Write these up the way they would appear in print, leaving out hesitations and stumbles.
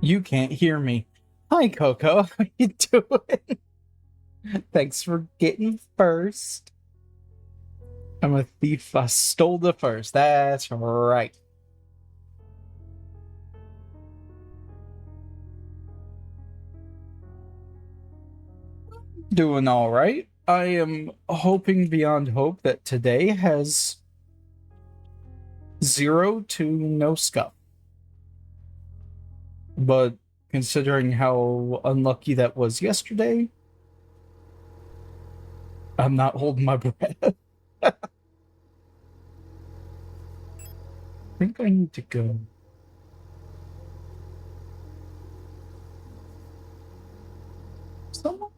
You can't hear me. Hi, Coco. How you doing? Thanks for getting first. I'm a thief. I stole the first. That's right. Doing all right. I am hoping beyond hope that today has 0 to no scuff. But considering how unlucky that was yesterday, I'm not holding my breath. I think I need to go. Someone?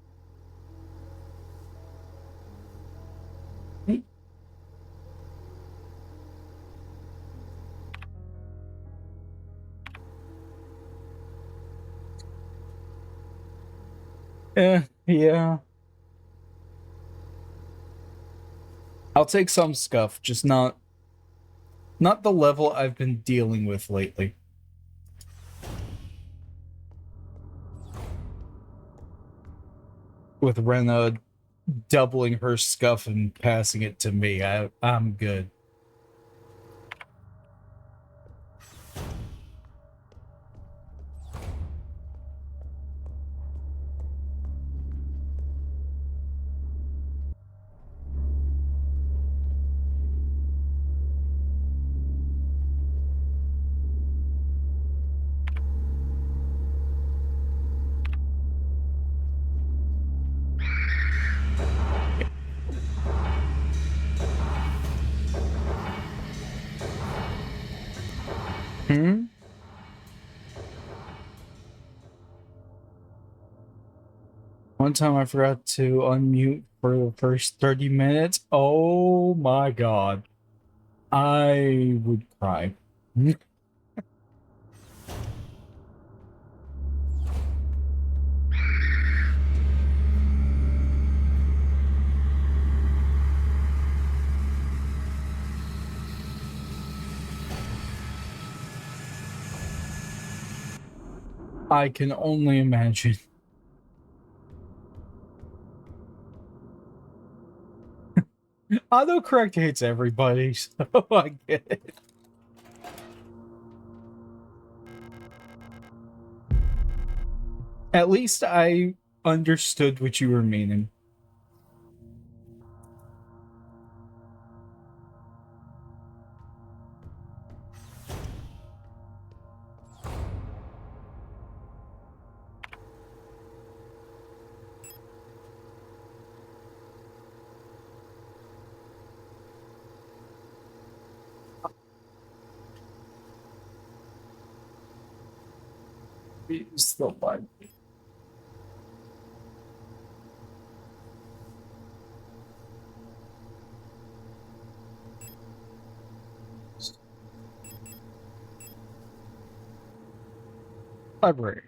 Yeah. I'll take some scuff, just not the level I've been dealing with lately. With Rena doubling her scuff and passing it to me, I'm good. Hmm? One time I forgot to unmute for the first 30 minutes. Oh my god. I would cry. I can only imagine. Autocorrect hates everybody, so I get it. At least I understood what you were meaning. Still fine. Library.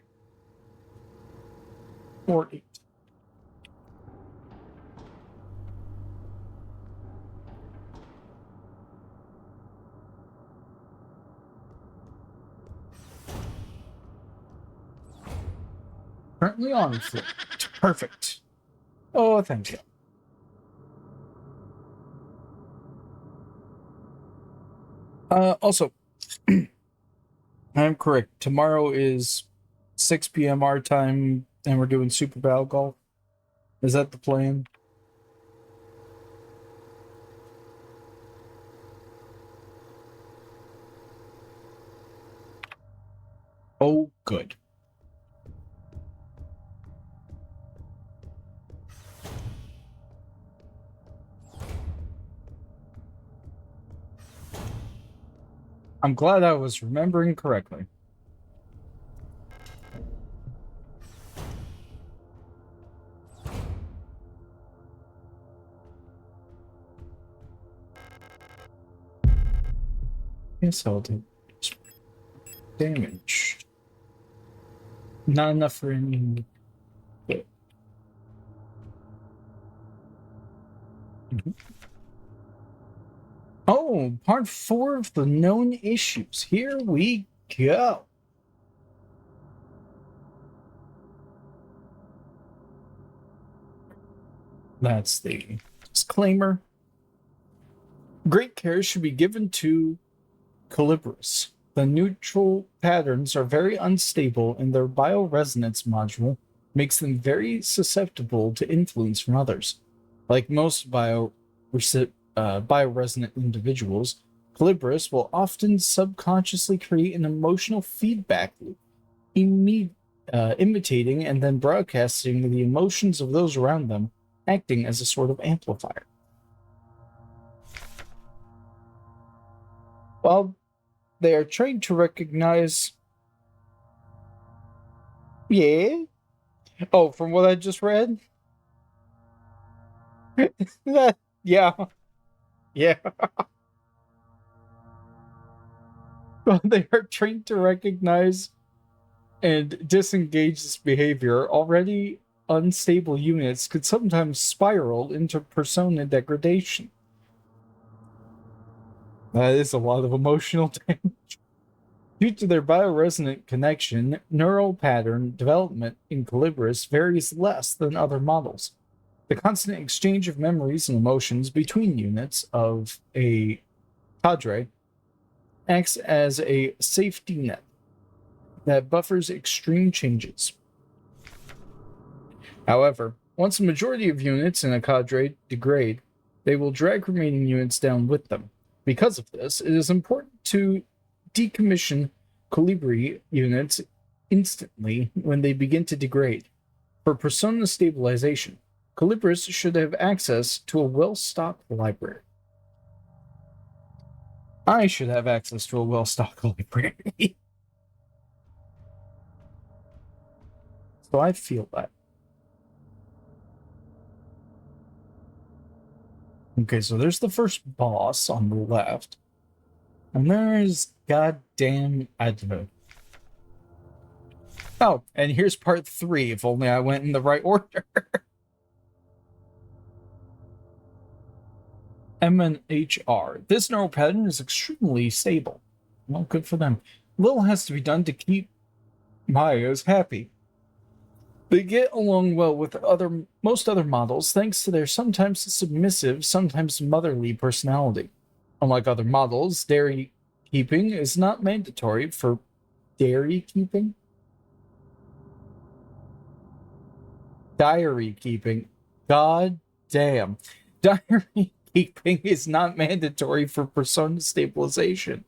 40. Currently on foot. Perfect. Oh, thank you. Also, I'm correct. Tomorrow is 6 p.m. our time, and we're doing Super Battle Golf. Is that the plan? Oh, good. I'm glad I was remembering correctly. Yes, I'll do damage. Not enough for any. But... Oh, part 4 of the known issues. Here we go. That's the disclaimer. Great care should be given to Colibris. The neutral patterns are very unstable, and their bioresonance module makes them very susceptible to influence from others. Like most bioresonant individuals, Colibris will often subconsciously create an emotional feedback loop, imitating and then broadcasting the emotions of those around them, acting as a sort of amplifier. While they are trained to recognize... Yeah? Oh, from what I just read? Yeah. Yeah. Well, they are trained to recognize and disengage this behavior. Already unstable units could sometimes spiral into persona degradation. That is a lot of emotional damage. Due to their bioresonant connection, neural pattern development in Colibris varies less than other models. The constant exchange of memories and emotions between units of a cadre acts as a safety net that buffers extreme changes. However, once a majority of units in a cadre degrade, they will drag remaining units down with them. Because of this, it is important to decommission Colibri units instantly when they begin to degrade. For persona stabilization, Colibris should have access to a well-stocked library. I should have access to a well-stocked library. So I feel that. Okay, so there's the first boss on the left. And there's goddamn Advo. Oh, and here's part 3, if only I went in the right order. MNHR. This neural pattern is extremely stable. Well, good for them. Little has to be done to keep Mayos happy. They get along well with most other models thanks to their sometimes submissive, sometimes motherly personality. Unlike other models, dairy keeping is not mandatory for dairy keeping? Diary keeping. God damn. Diary keeping is not mandatory for persona stabilization.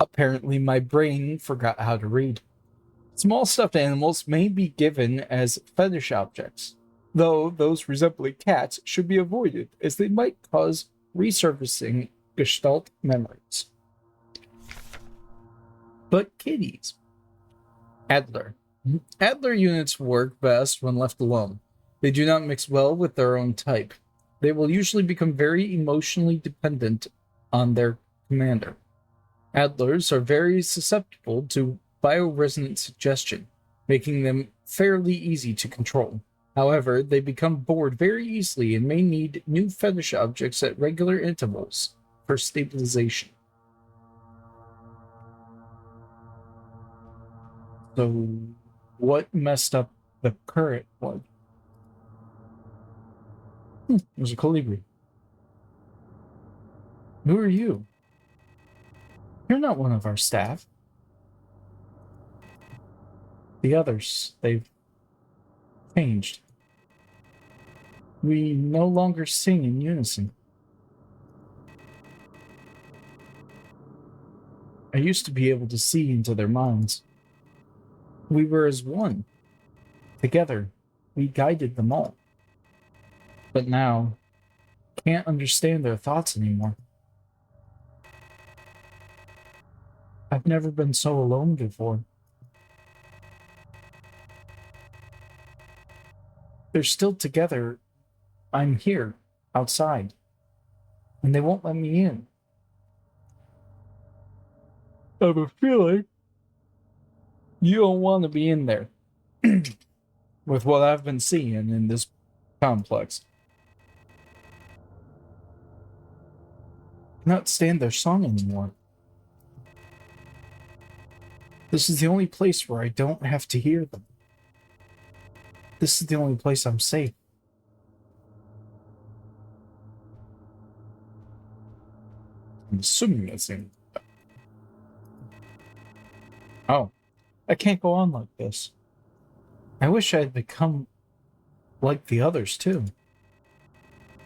Apparently, my brain forgot how to read. Small stuffed animals may be given as fetish objects, though those resembling cats should be avoided as they might cause resurfacing Gestalt memories. But kitties. Adler. Adler units work best when left alone. They do not mix well with their own type. They will usually become very emotionally dependent on their commander. Adlers are very susceptible to bioresonant suggestion, making them fairly easy to control. However, they become bored very easily and may need new fetish objects at regular intervals for stabilization. So, what messed up the current one? There's a colibri. Who are you? You're not one of our staff. The others, they've changed. We no longer sing in unison. I used to be able to see into their minds. We were as one. Together, we guided them all. But now, can't understand their thoughts anymore. I've never been so alone before. They're still together. I'm here, outside. And they won't let me in. I have a feeling you don't want to be in there. With what I've been seeing in this complex. I cannot stand their song anymore. This is the only place where I don't have to hear them. This is the only place I'm safe. I'm assuming that's it. Oh, I can't go on like this. I wish I had become like the others too.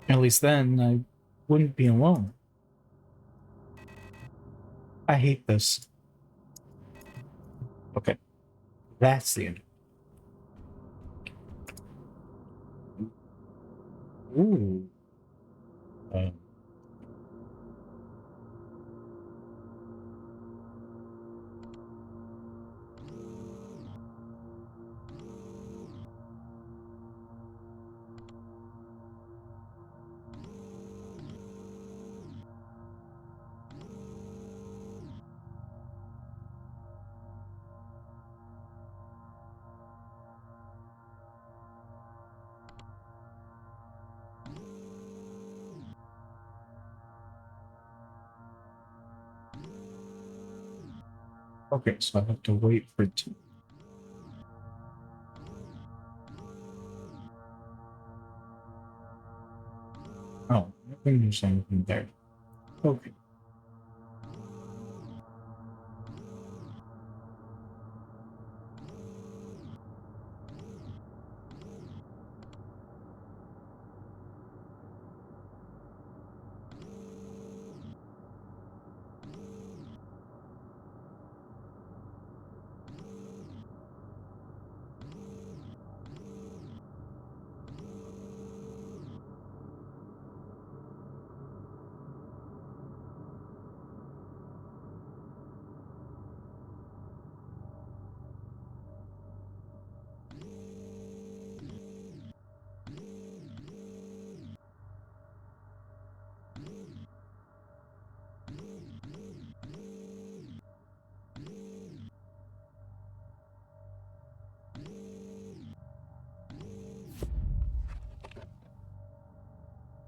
At least then I wouldn't be alone. I hate this. Okay, that's the end. Ooh. Uh, okay, so I have to wait for it to. Oh, I think there's anything there. Okay.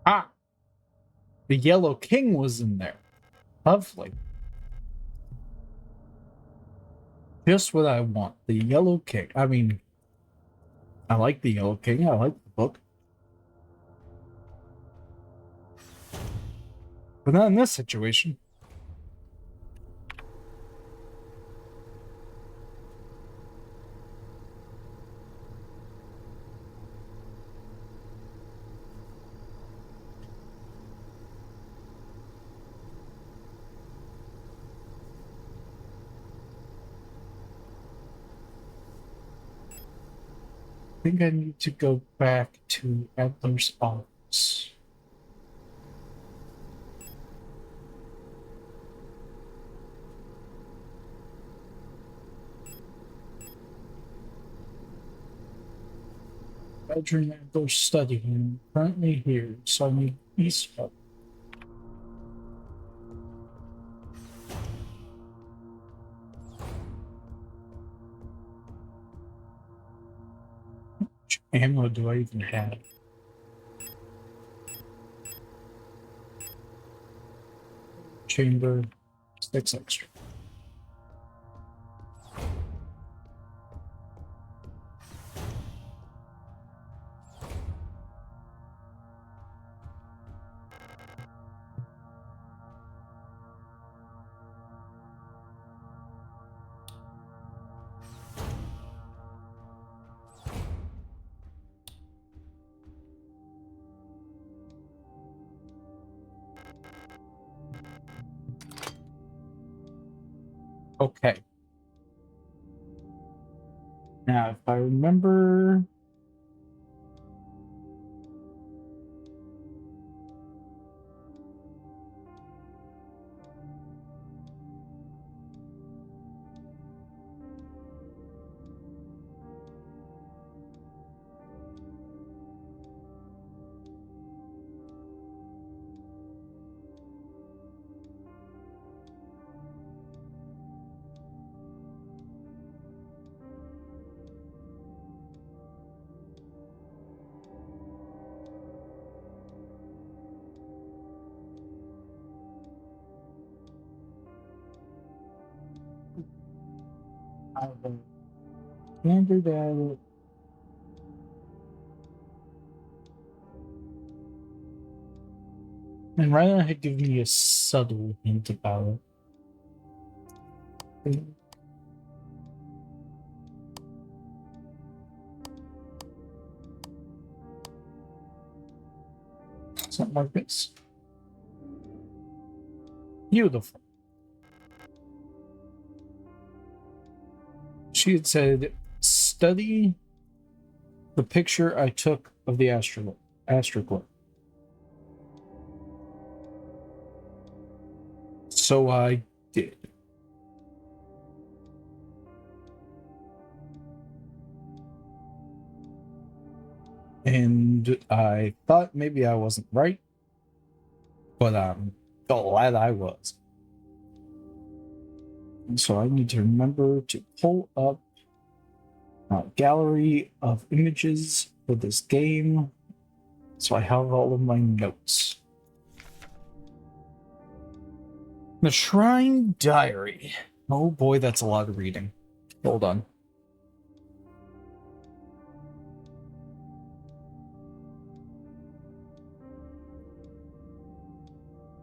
Ah, the Yellow King was in there. Lovely. Just what I want. The Yellow King. I mean, I like the Yellow King. I like the book. But not in this situation. I think I need to go back to Adler's office. Bedroom Adler's study room. Currently here, so I need east up. Which ammo do I even have? Chamber, 6 extra. Okay. Now, if I remember, I have standard at And Ryan had given me a subtle hint about it. Something like this. Beautiful. She had said, study the picture I took of the astroglobe. So I did. And I thought maybe I wasn't right, but I'm glad I was. And so I need to remember to pull up a gallery of images for this game, so I have all of my notes. The Shrine Diary. Oh boy, that's a lot of reading. Hold on.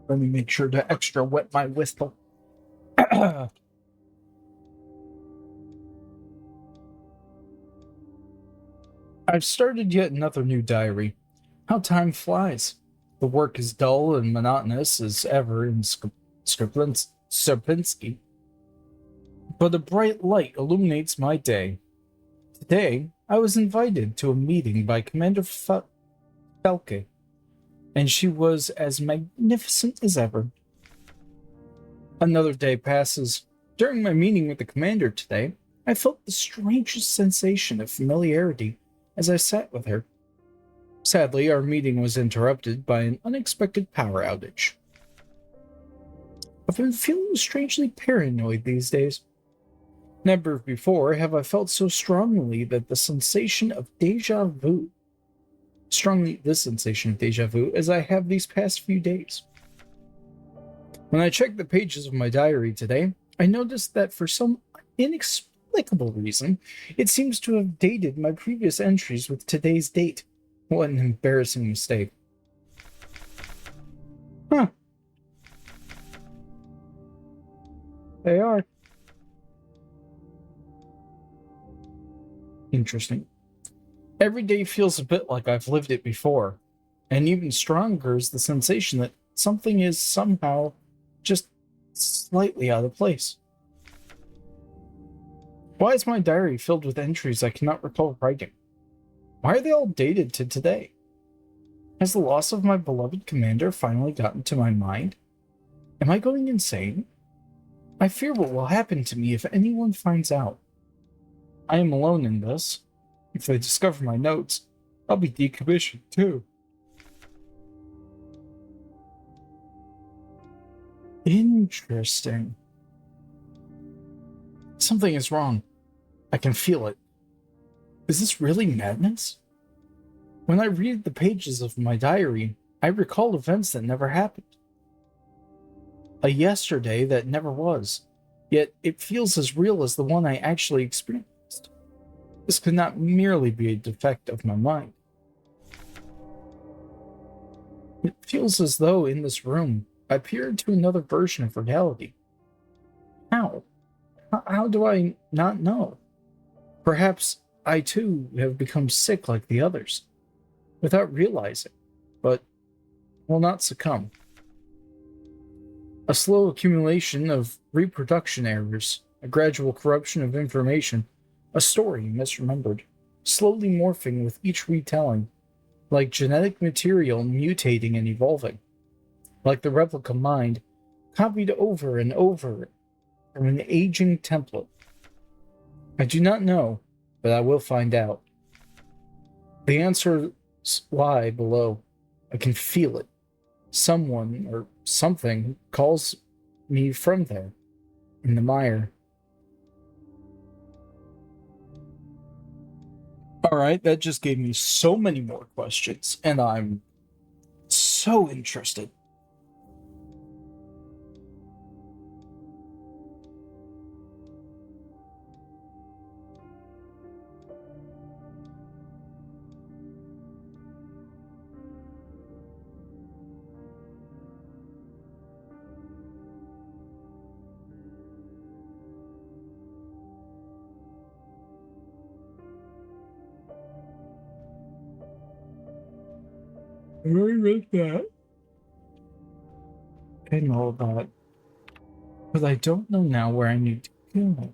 Let me make sure to extra wet my whistle. I've started yet another new diary. How time flies. The work is dull and monotonous as ever in Sierpinski, but a bright light illuminates my day. Today, I was invited to a meeting by Commander Felke, and she was as magnificent as ever. Another day passes. During my meeting with the commander today, I felt the strangest sensation of familiarity as I sat with her. Sadly, our meeting was interrupted by an unexpected power outage. I've been feeling strangely paranoid these days. Never before have I felt so strongly that the sensation of deja vu. As I have these past few days. When I checked the pages of my diary today, I noticed that for some inexplicable reason, it seems to have dated my previous entries with today's date. What an embarrassing mistake. Huh. They are. Interesting. Every day feels a bit like I've lived it before, and even stronger is the sensation that something is somehow just slightly out of place. Why is my diary filled with entries I cannot recall writing? Why are they all dated to today? Has the loss of my beloved commander finally gotten to my mind? Am I going insane? I fear what will happen to me if anyone finds out. I am alone in this. If they discover my notes, I'll be decommissioned too. Interesting. Something is wrong. I can feel it. Is this really madness? When I read the pages of my diary, I recall events that never happened. A yesterday that never was, yet it feels as real as the one I actually experienced. This could not merely be a defect of my mind. It feels as though in this room I peered into another version of reality. How? How do I not know? Perhaps I too have become sick like the others, without realizing, but will not succumb. A slow accumulation of reproduction errors, a gradual corruption of information, a story misremembered, slowly morphing with each retelling, like genetic material mutating and evolving, like the replica mind copied over and over from an aging template. I do not know, but I will find out. The answers lie below. I can feel it. Someone or something calls me from there, in the mire. All right, that just gave me so many more questions, and I'm so interested. I already read that. I know that. But I don't know now where I need to go.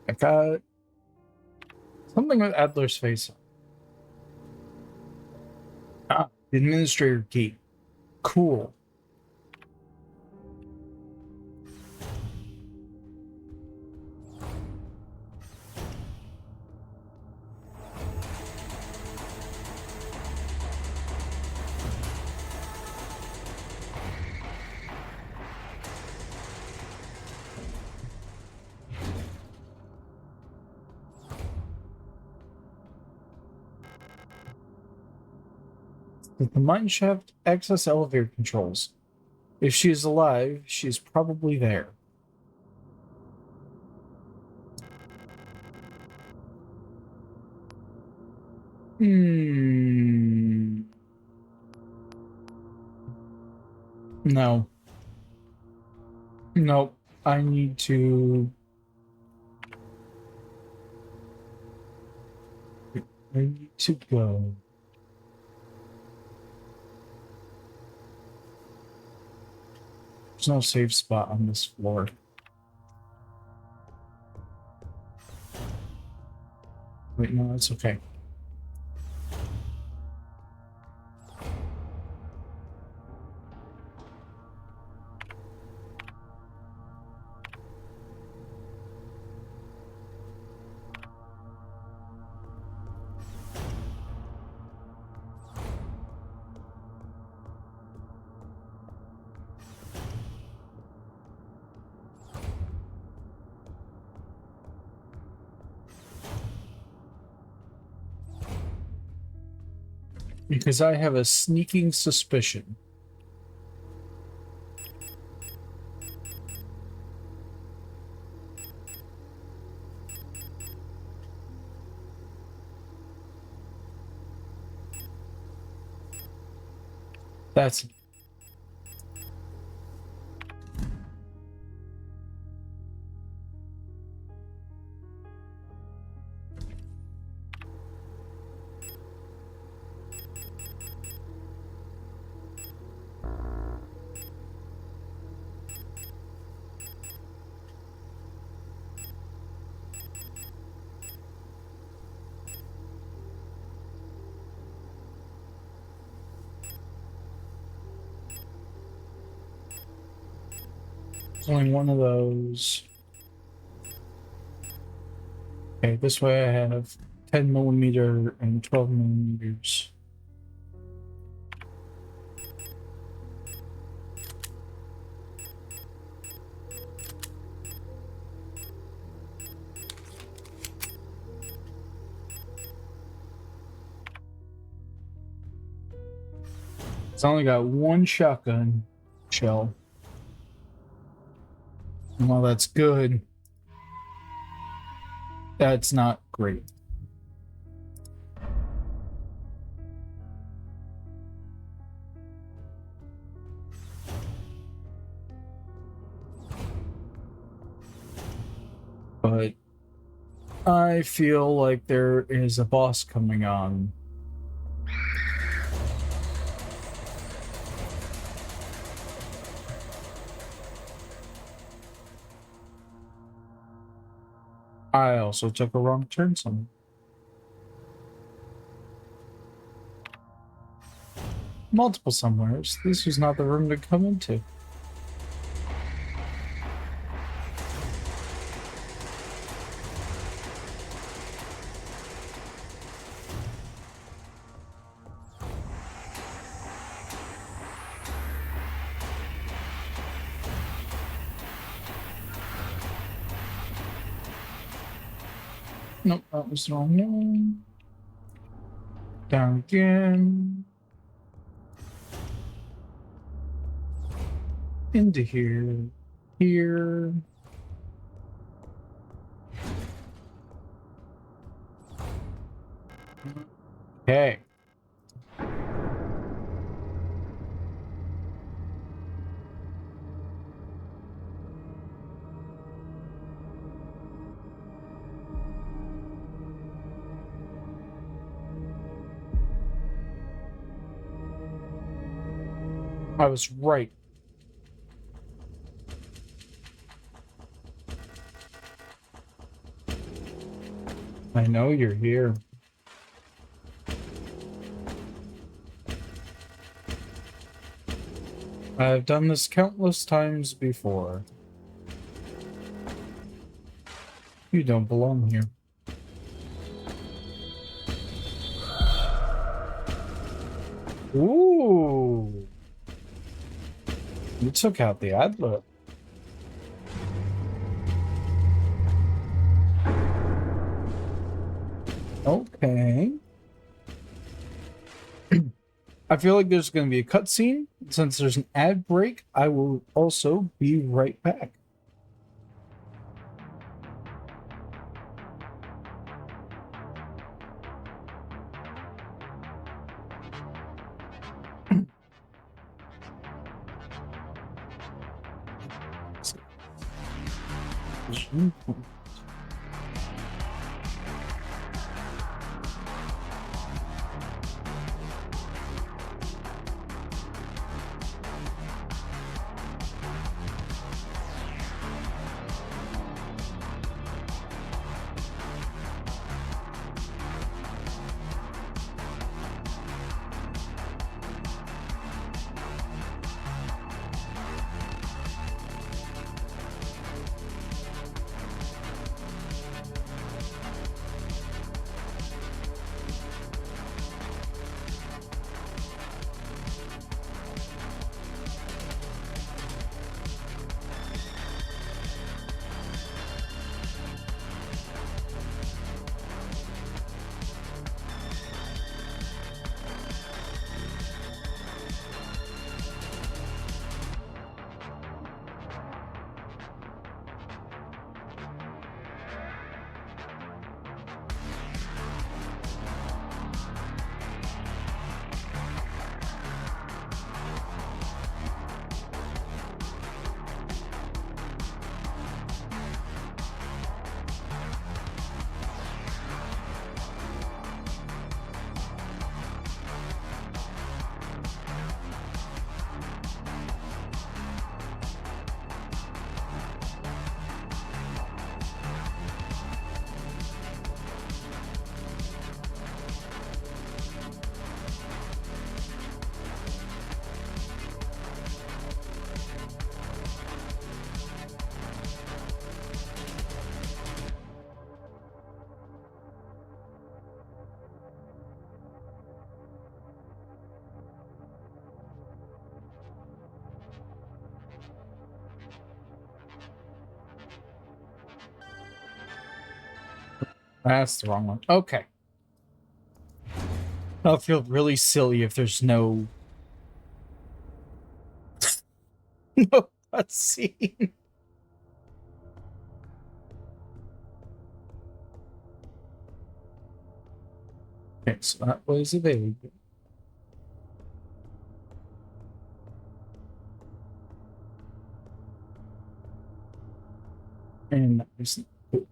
I got something with Adler's face on. Ah, the administrator key. Cool. With the mineshaft access elevator controls. If she is alive, she's probably there. Hmm. No. Nope. I need to. I need to go. There's no safe spot on this floor. Wait, no, that's okay. Because I have a sneaking suspicion. That's only one of those. Okay, this way I have 10 millimeter and 12 millimeters. It's only got one shotgun shell. And while that's good, that's not great. But I feel like there is a boss coming on. I also took a wrong turn somewhere. Multiple somewheres. This was not the room to come into. Nope, that was the wrong one. Down again. Into here. Here. Okay. I was right. I know you're here. I've done this countless times before. You don't belong here. Ooh. You took out the adler. Okay. I feel like there's going to be a cutscene. Since there's an ad break, I will also be right back. That's the wrong one. Okay. I'll feel really silly if there's no no cutscene. Okay, so that was available. And that was cool.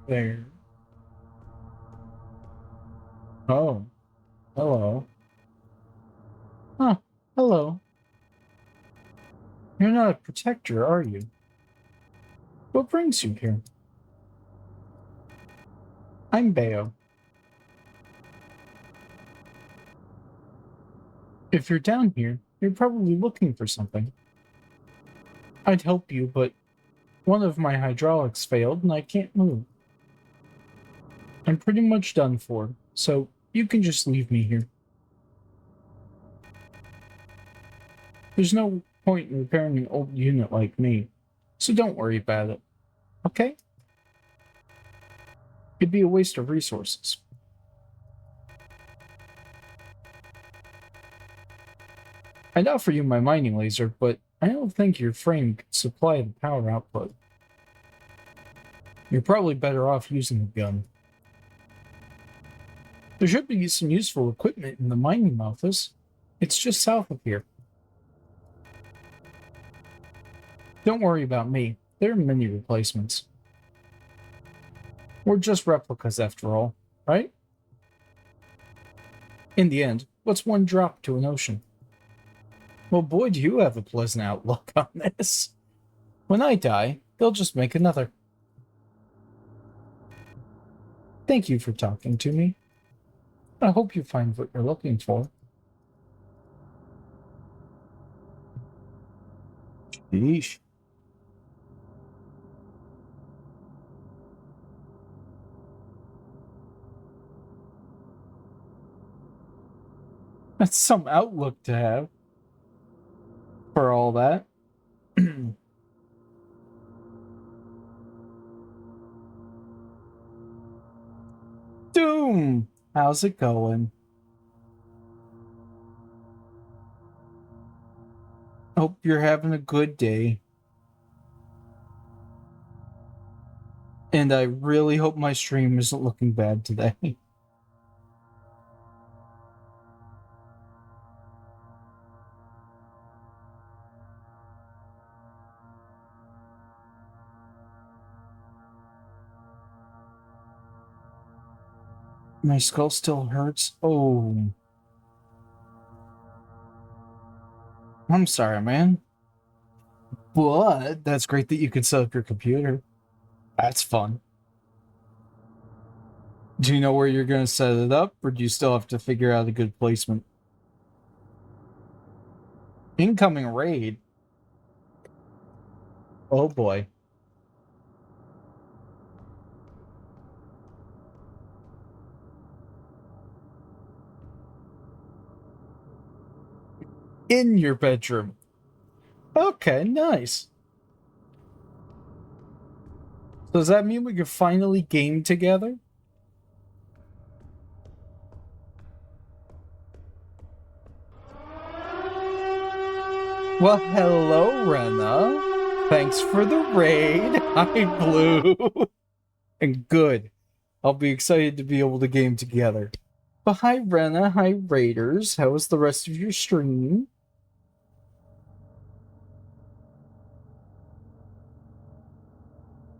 There. Oh, hello. Huh, hello. You're not a protector, are you? What brings you here? I'm Bayo. If you're down here, you're probably looking for something. I'd help you, but one of my hydraulics failed and I can't move. I'm pretty much done for, so you can just leave me here. There's no point in repairing an old unit like me, so don't worry about it, okay? It'd be a waste of resources. I'd offer you my mining laser, but I don't think your frame could supply the power output. You're probably better off using a gun. There should be some useful equipment in the mining office. It's just south of here. Don't worry about me. There are many replacements. We're just replicas after all, right? In the end, what's one drop to an ocean? Well, boy, do you have a pleasant outlook on this. When I die, they'll just make another. Thank you for talking to me. I hope you find what you're looking for. Yeesh. That's some outlook to have for all that. Doom! How's it going? Hope you're having a good day. And I really hope my stream isn't looking bad today. My skull still hurts. Oh. I'm sorry, man. But that's great that you can set up your computer. That's fun. Do you know where you're going to set it up, or do you still have to figure out a good placement? Incoming raid. Oh boy. In your bedroom. Okay, nice. So does that mean we can finally game together? Well, hello, Rena. Thanks for the raid. Hi, Blue. And good. I'll be excited to be able to game together. But hi, Rena. Hi, Raiders. How was the rest of your stream?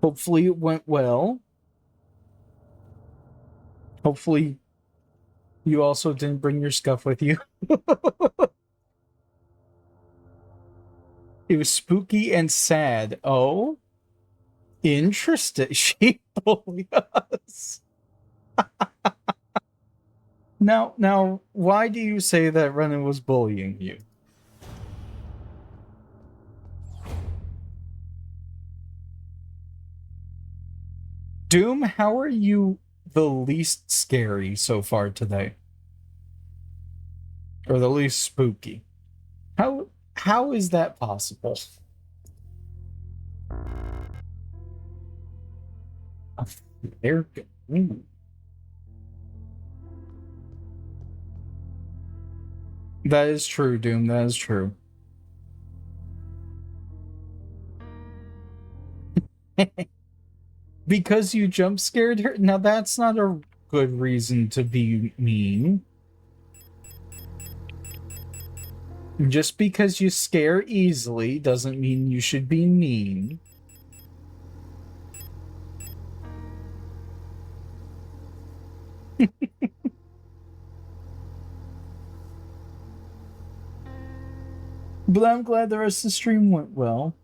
Hopefully it went well. Hopefully you also didn't bring your scuff with you. It was spooky and sad. Oh? Interesting. She bullied us. Now, why do you say that Renan was bullying you? Doom, how are you the least scary so far today? Or the least spooky? How is that possible? There. That is true, Doom. That is true. Because you jump scared her? Now that's not a good reason to be mean. Just because you scare easily doesn't mean you should be mean. But I'm glad the rest of the stream went well.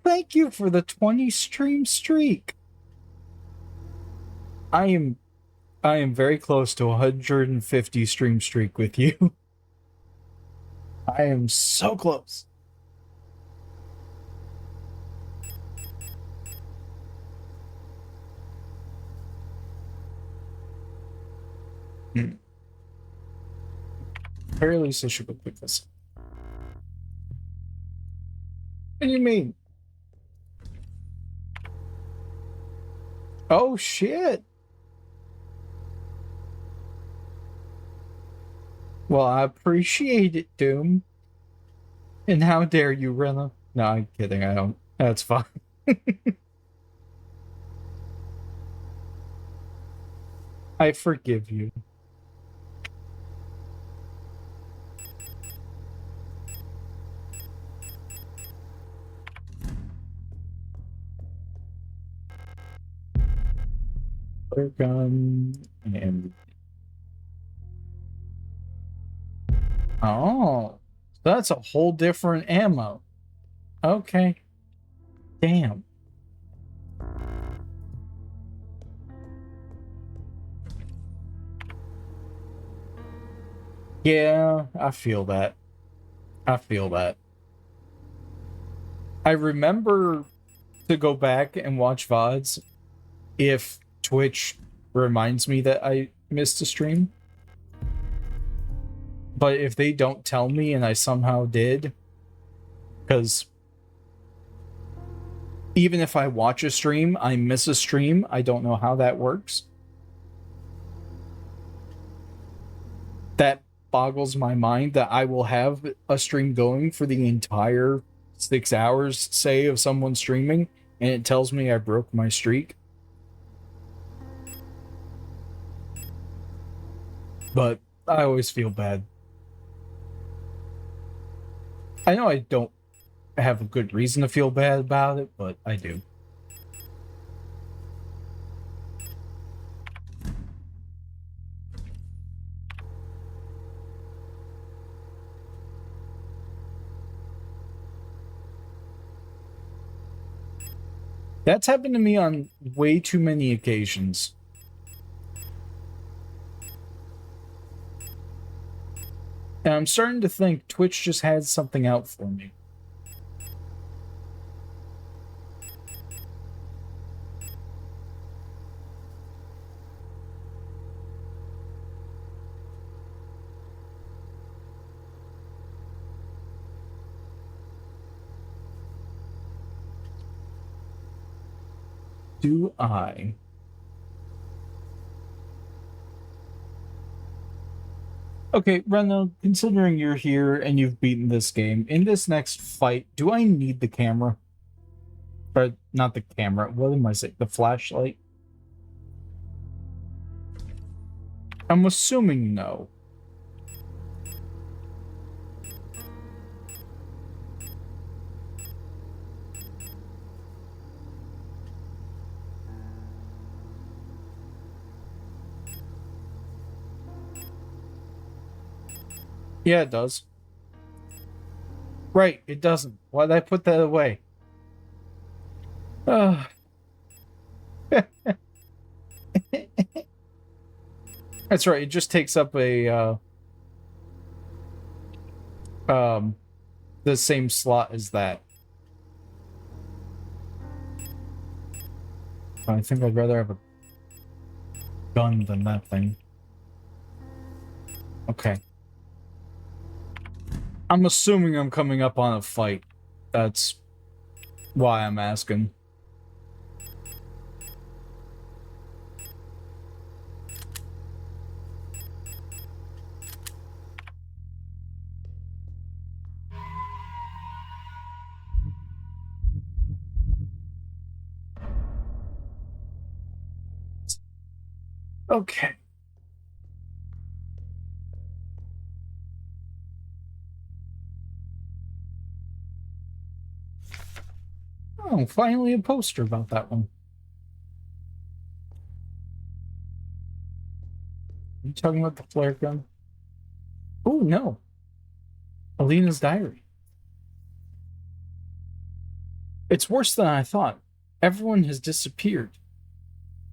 thank you for the 20 stream streak. I am very close to 150 stream streak with you. I am so close. Very least I should go pick this. What do you mean? Oh shit. Well, I appreciate it, Doom. And how dare you, Rena? No, I'm kidding. I don't. That's fine. I forgive you. Flare gun and oh, that's a whole different ammo. Okay. Damn. Yeah, I feel that. I feel that. I remember to go back and watch VODs if Twitch reminds me that I missed a stream. But if they don't tell me and I somehow did, because even if I watch a stream, I miss a stream, I don't know how that works. That boggles my mind that I will have a stream going for the entire 6 hours, say, of someone streaming, and it tells me I broke my streak. But I always feel bad. I know I don't have a good reason to feel bad about it, but I do. That's happened to me on way too many occasions. And I'm starting to think Twitch just has something out for me. Do I? Okay, Reno, considering you're here and you've beaten this game, in this next fight, do I need the camera? Or not the camera, what am I saying? The flashlight? I'm assuming no. Yeah, it does. Right, it doesn't. Why'd I put that away? That's right, it just takes up a, the same slot as that. I think I'd rather have a gun than that thing. Okay. I'm assuming I'm coming up on a fight. That's why I'm asking. Okay. Oh, finally a poster about that one. Are you talking about the flare gun? Oh, no. Alina's diary. It's worse than I thought. Everyone has disappeared.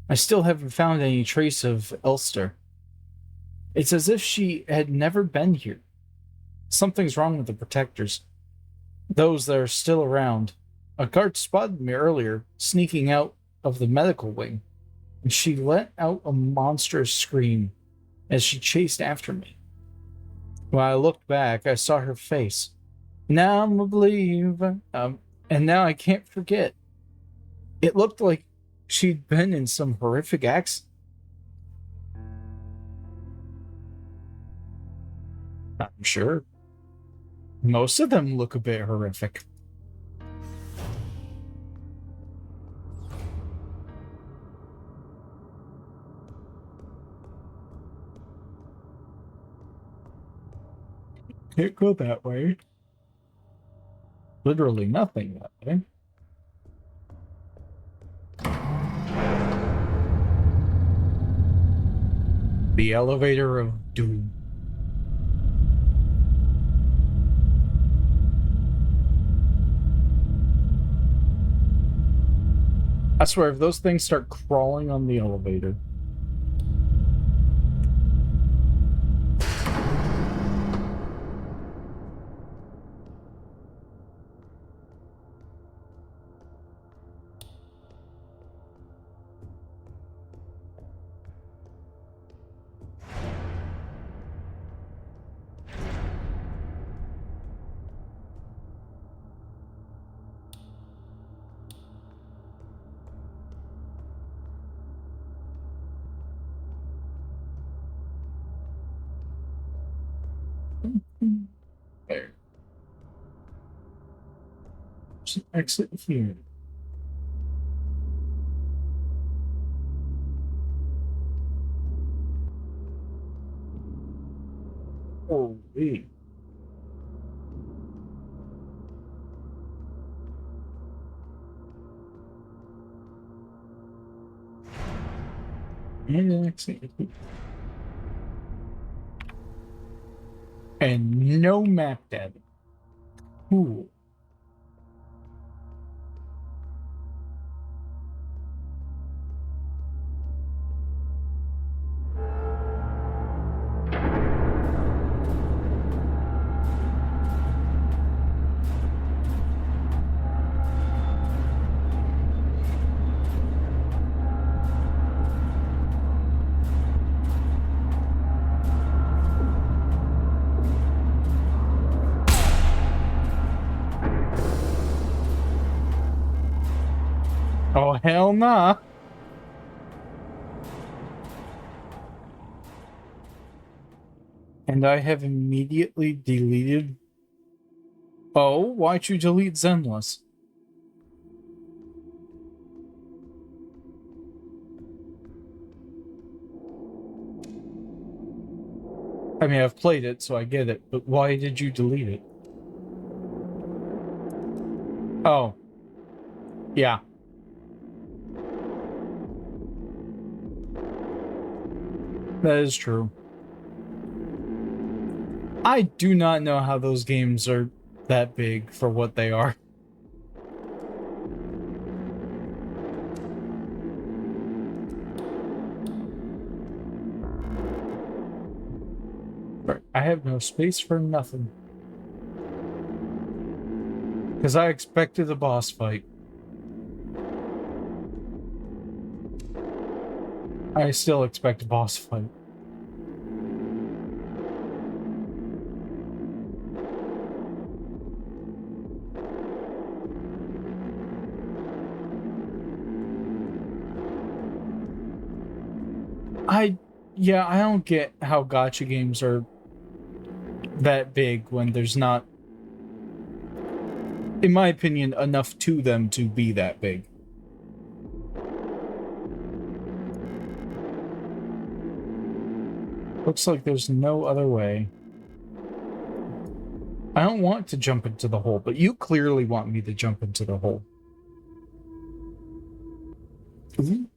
I still haven't found any trace of Elster. It's as if she had never been here. Something's wrong with the protectors. Those that are still around. A guard spotted me earlier, sneaking out of the medical wing, and she let out a monstrous scream as she chased after me. When I looked back, I saw her face. Now I'm a believer. And now I can't forget. It looked like she'd been in some horrific accident. I'm sure. Most of them look a bit horrific. Can't go that way. Literally nothing that way. The elevator of doom. I swear, if those things start crawling on the elevator. There. There's an exit here. Holy. And an exit here. And no map data. Cool. Oh, hell nah. And I have immediately deleted. Oh, why'd you delete Zenless? I mean, I've played it, so I get it, but why did you delete it? Oh. Yeah. That is true. I do not know how those games are that big for what they are. I have no space for nothing. Because I expected a boss fight. I still expect a boss fight. Yeah, I don't get how gacha games are that big when there's not, in my opinion, enough to them to be that big. Looks like there's no other way. I don't want to jump into the hole, but you clearly want me to jump into the hole. Ooh.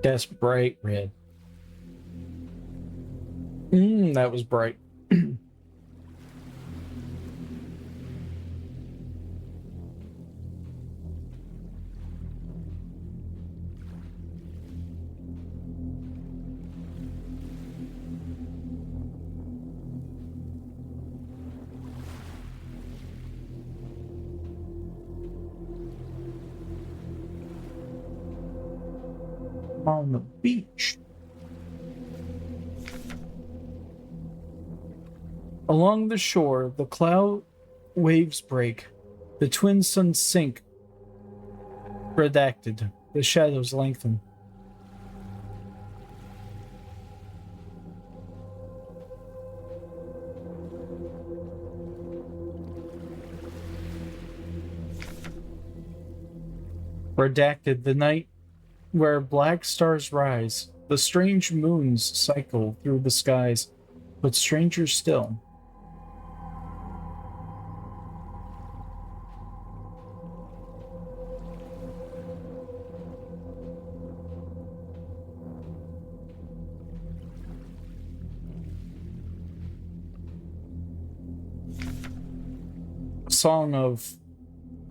That's bright red. That was bright. on the beach. Along the shore, the cloud waves break. The twin suns sink. Redacted. The shadows lengthen. Redacted. The night where black stars rise. The strange moons cycle through the skies, but stranger still. Song of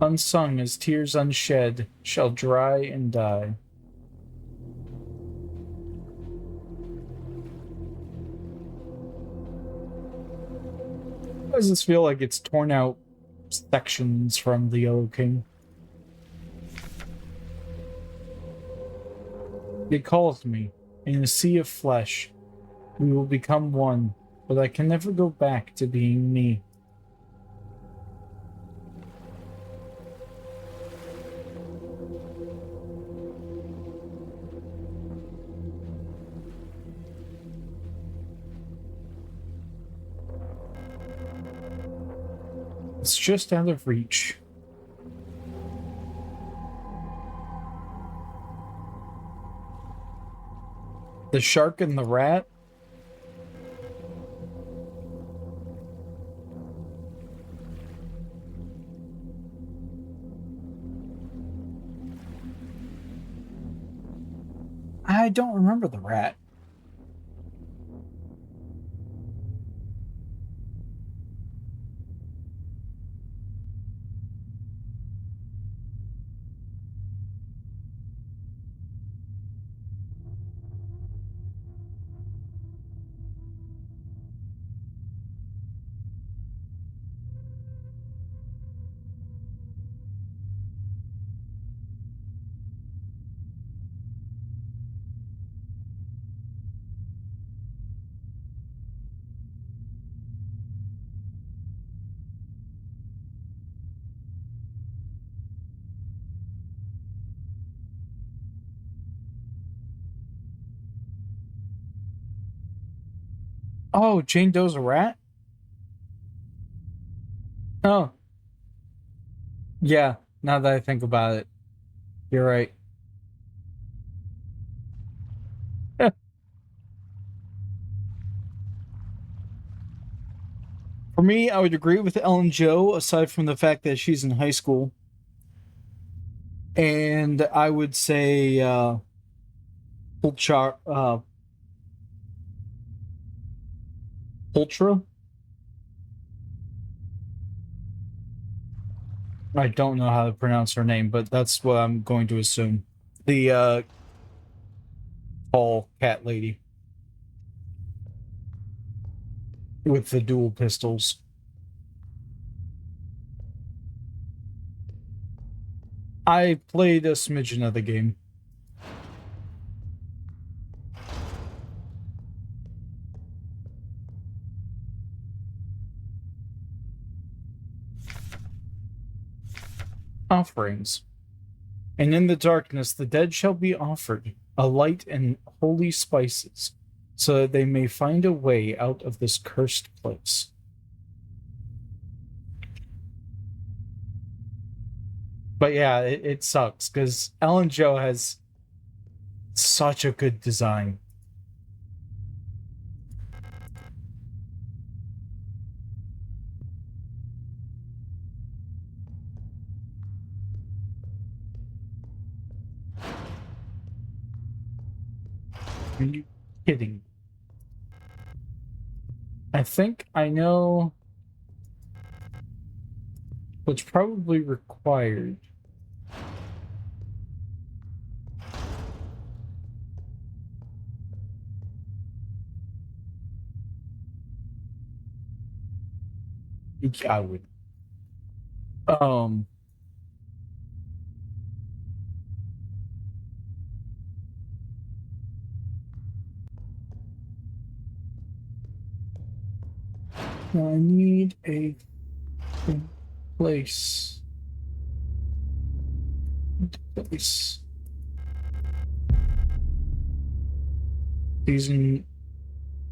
unsung as tears unshed shall dry and die. Why does this feel like it's torn out sections from the Yellow King? It calls me. In a sea of flesh, we will become one, but I can never go back to being me. It's just out of reach. The shark and the rat? I don't remember the rat. Oh, Jane Doe's a rat? Oh, yeah. Now that I think about it, you're right. For me, I would agree with Ellen Jo, aside from the fact that she's in high school. And I would say Ultra. Ultra? I don't know how to pronounce her name, but that's what I'm going to assume. The tall cat lady with the dual pistols. I played a smidgen of the game. Offerings. And in the darkness the dead shall be offered a light and holy spices, so that they may find a way out of this cursed place. But yeah, it sucks because Ellen Jo has such a good design. Are you kidding? I think I know what's probably required. I would. Um, Now I need a place. Season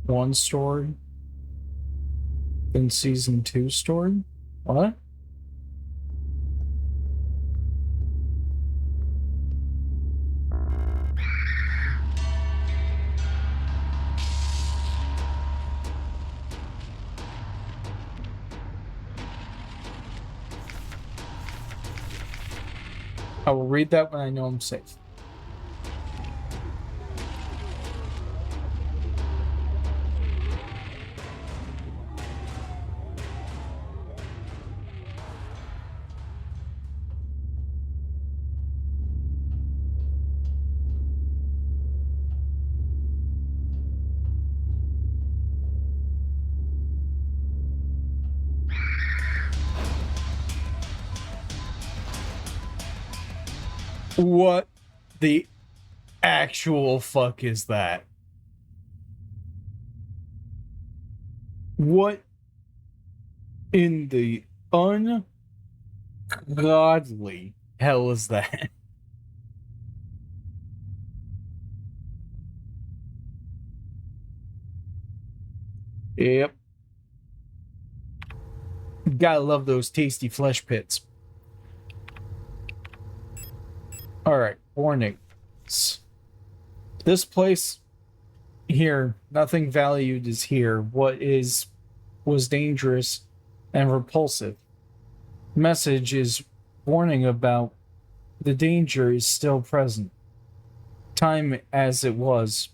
1 story. Then season 2 story? What? I will read that when I know I'm safe. What the actual fuck is that? What in the ungodly hell is that? Yep. Gotta love those tasty flesh pits. Alright, warnings. This place here, nothing valued is here. What was dangerous and repulsive. Message is warning about the danger is still present. Time as it was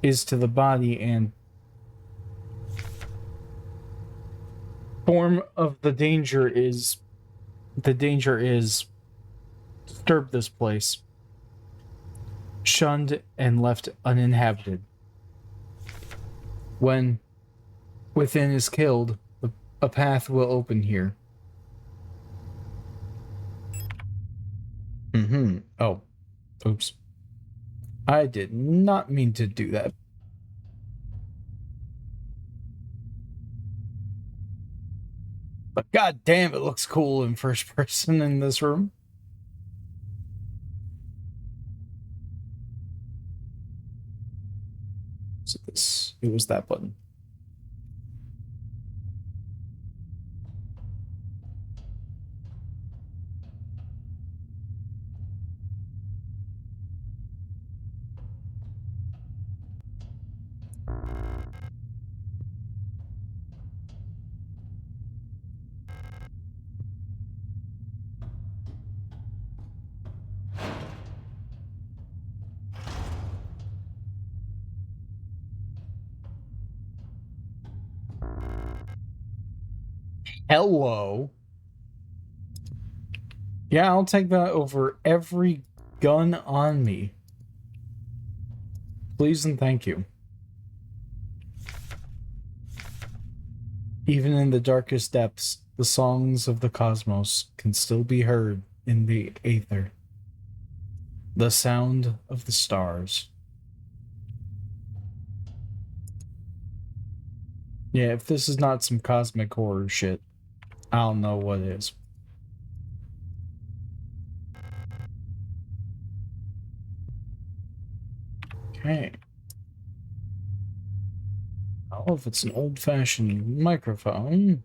is to the body and form of the danger is disturb this place. Shunned and left uninhabited. When within is killed, a path will open here. Oh. Oops. I did not mean to do that. But god damn, it looks cool in first person in this room. So it was that button. Hello. Yeah, I'll take that over every gun on me. Please and thank you. Even in the darkest depths, the songs of the cosmos can still be heard in the aether. The sound of the stars. Yeah, if this is not some cosmic horror shit, I don't know what is. Okay. Oh, if it's an old-fashioned microphone.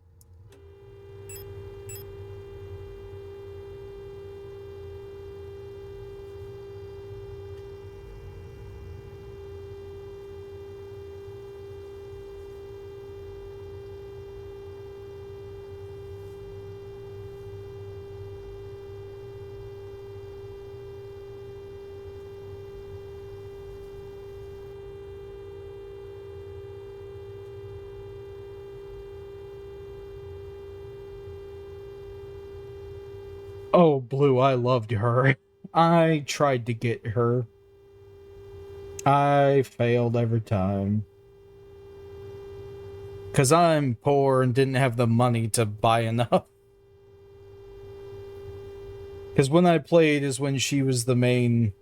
Oh, Blue, I loved her. I tried to get her. I failed every time. Because I'm poor and didn't have the money to buy enough. Because when I played is when she was the main,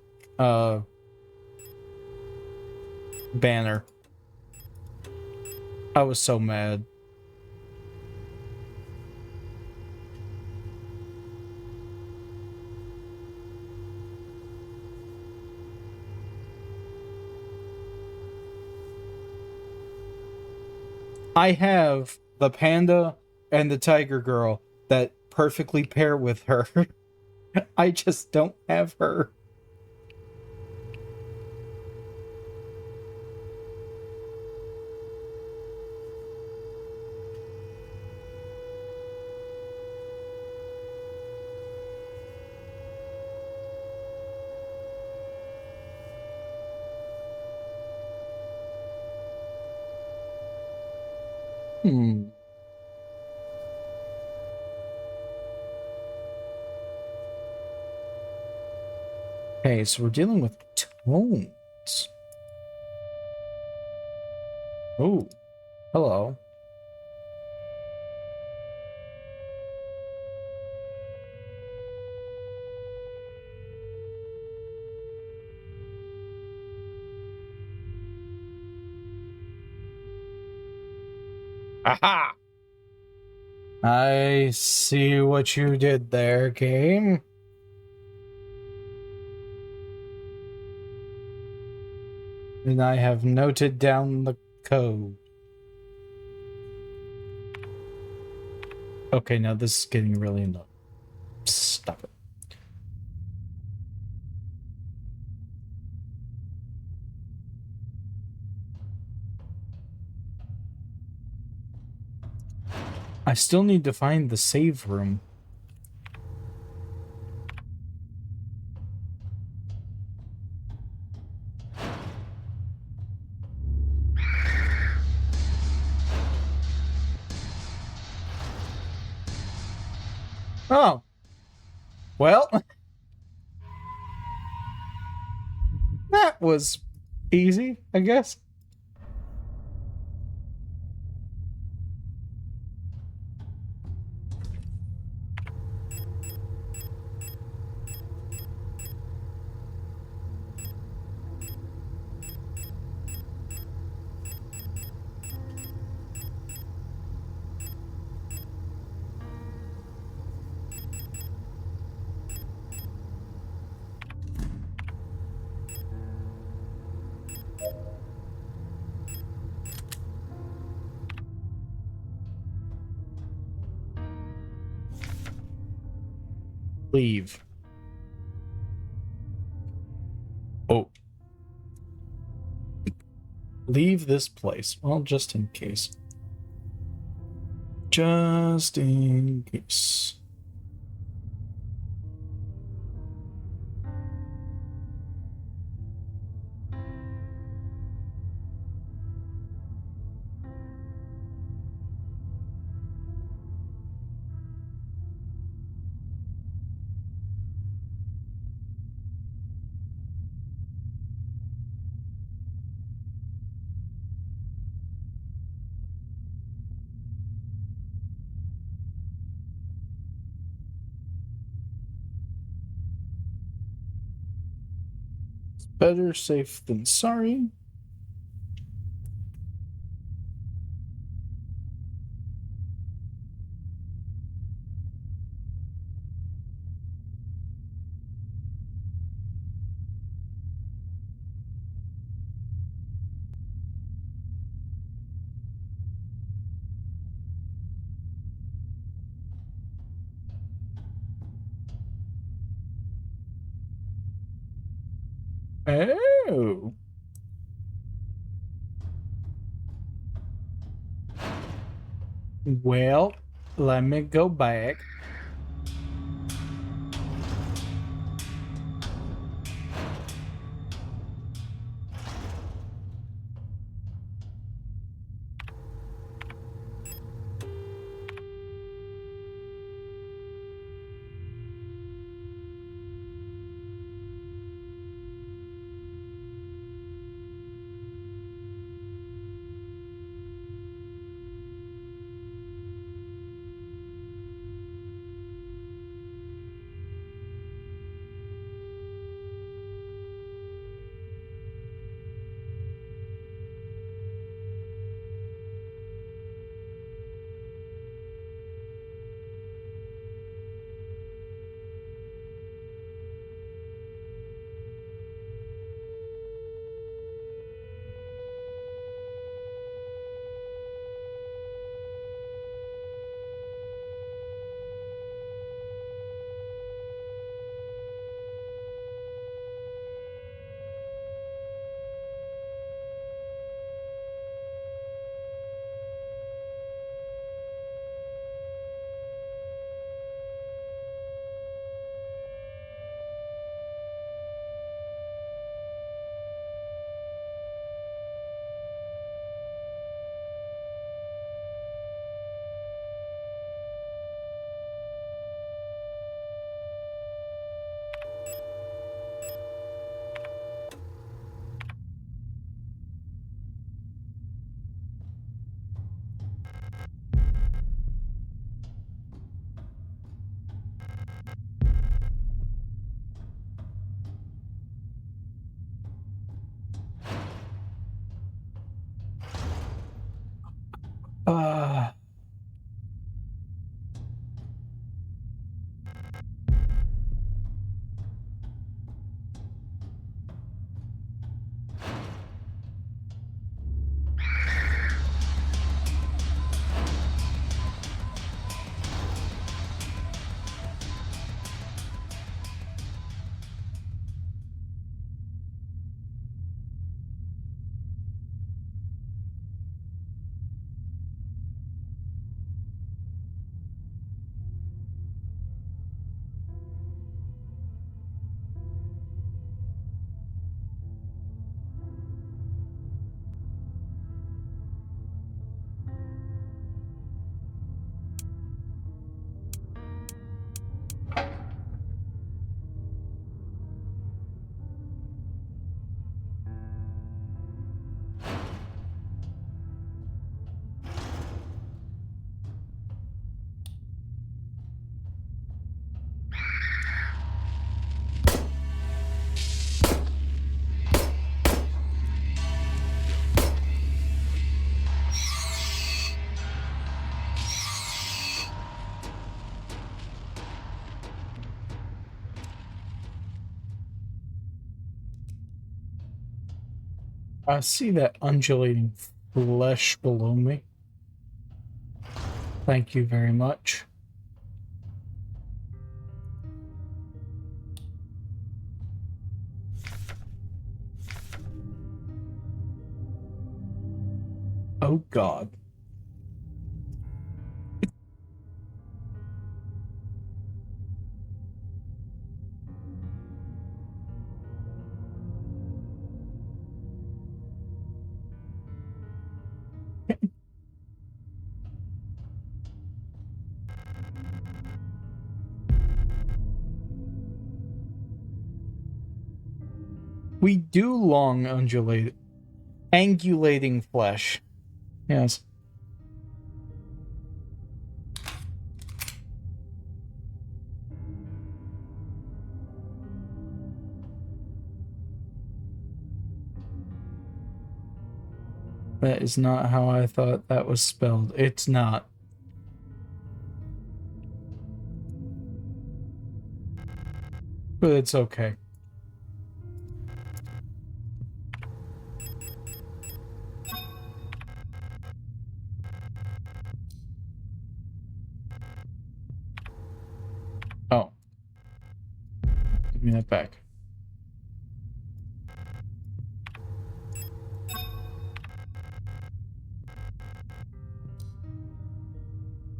banner. I was so mad. I have the panda and the tiger girl that perfectly pair with her. I just don't have her. Hmm. Okay, so we're dealing with tones. Oh, hello. Aha! I see what you did there, game. And I have noted down the code. Okay, now this is getting really annoying. Stop it. I still need to find the save room. Oh. Well, that was easy, I guess. Leave. Oh. Leave this place. Well, just in case. Just in case. Better safe than sorry. Oh. Well, let me go back. I see that undulating flesh below me. Thank you very much. Oh, God. We do long angulating flesh. Yes. That is not how I thought that was spelled. It's not. But it's okay. Oh. Give me that back.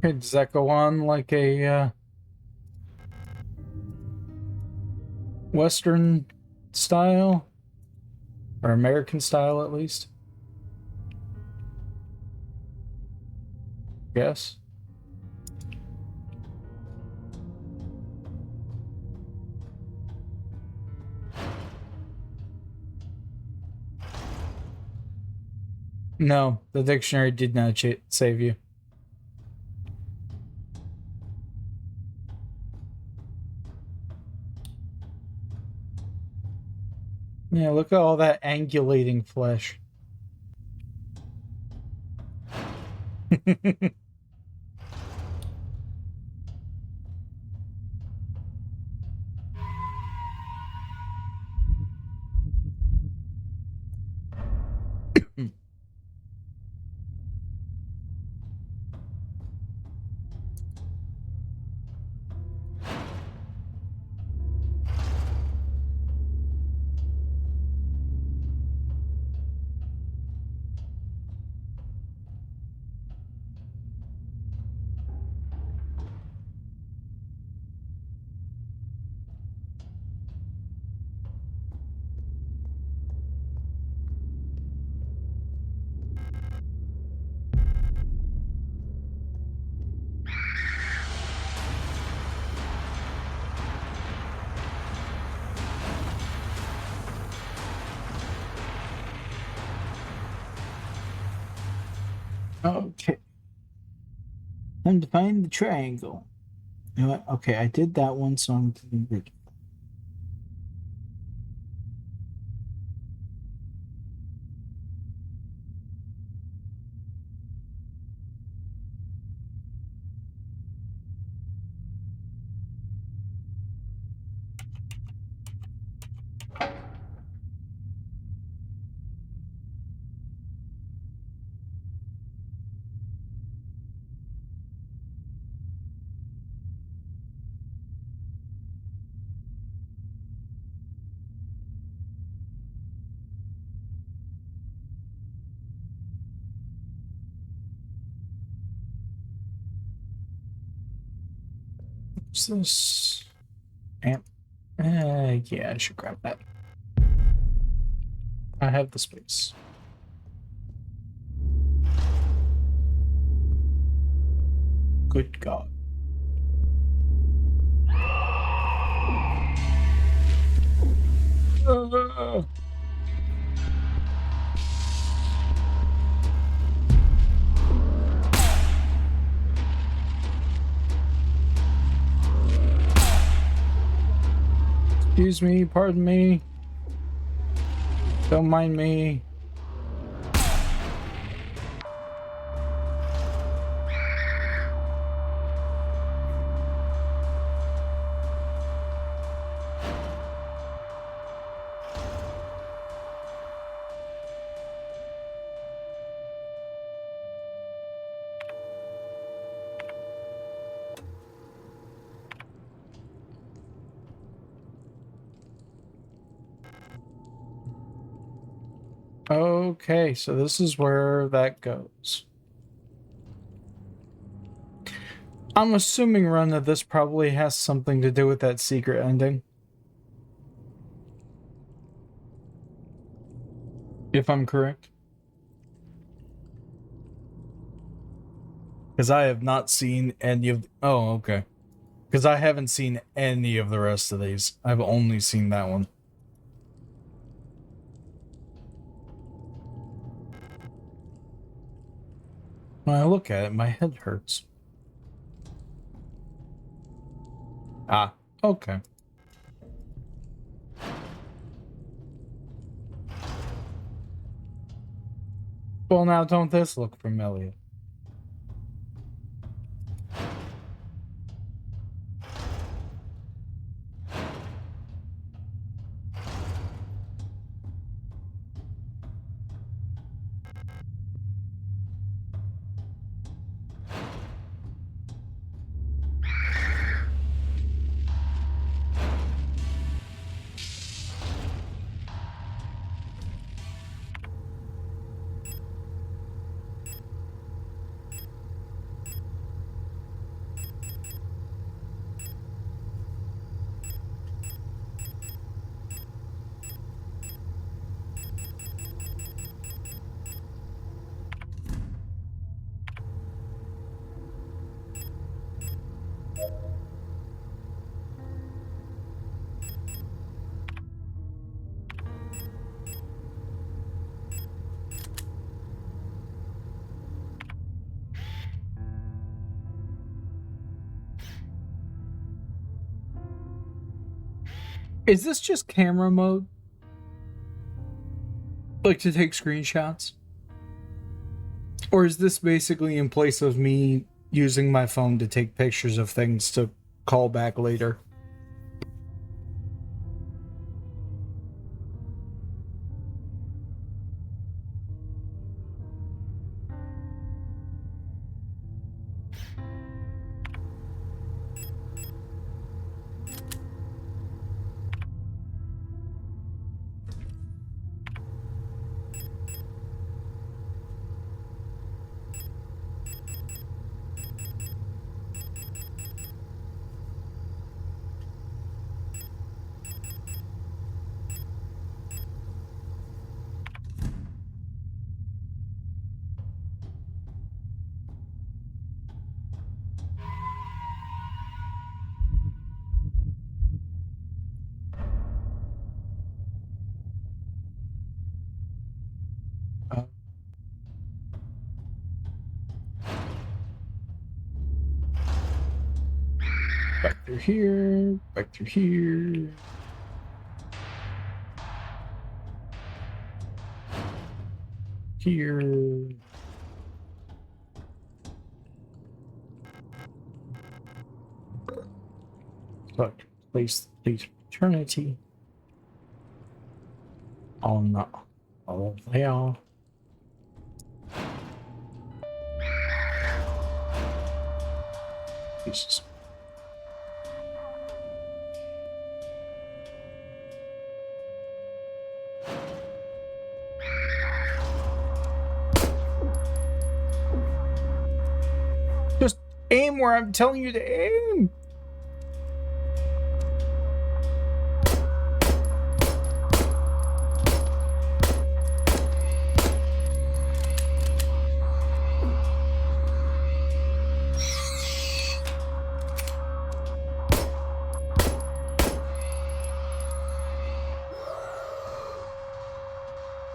Okay, does that go on like a Western style? Or American style, at least? Yes. No, the dictionary did not save you. Yeah, look at all that angulating flesh. Okay. Time to find the triangle. You know what? Okay, I did that one, so I'm doing good. What's this? Amp. Yeah, I should grab that. I have the space. Good God. Excuse me, pardon me. Don't mind me. Okay, so this is where that goes. I'm assuming, Run, that this probably has something to do with that secret ending. If I'm correct. Because I have not seen any of... Oh, okay. Because I haven't seen any of the rest of these. I've only seen that one. When I look at it, my head hurts. Ah, okay. Well, now don't this look familiar? Is this just camera mode? Like to take screenshots? Or is this basically in place of me using my phone to take pictures of things to call back later? Uh, Back through here, back through here. Here. But place eternity on all there. Jesus. Just aim where I'm telling you to aim.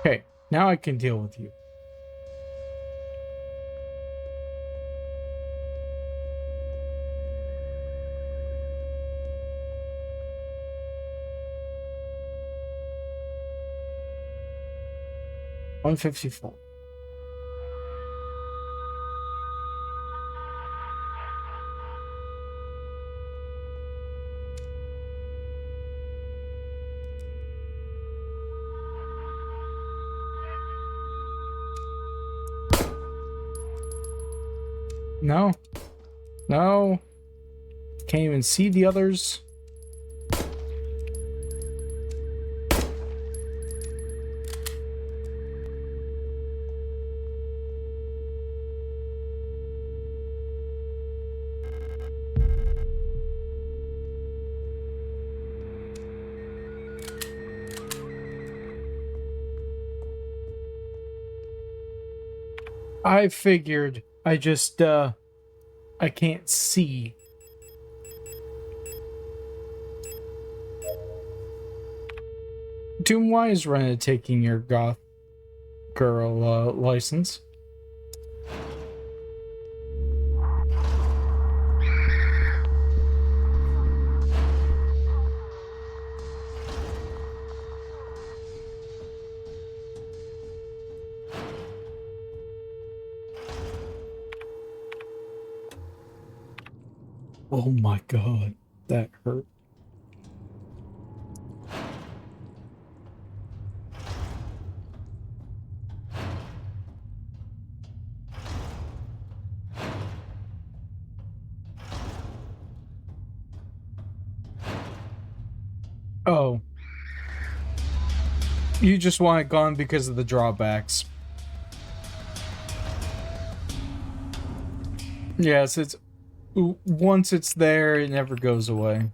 Okay, now I can deal with you. $154. No. No. Can't even see the others. I figured. I just, I can't see. Doom, why is Rena taking your goth girl, license? Oh my god, that hurt. Oh. You just want it gone because of the drawbacks. Yes, it's... Once it's there, it never goes away.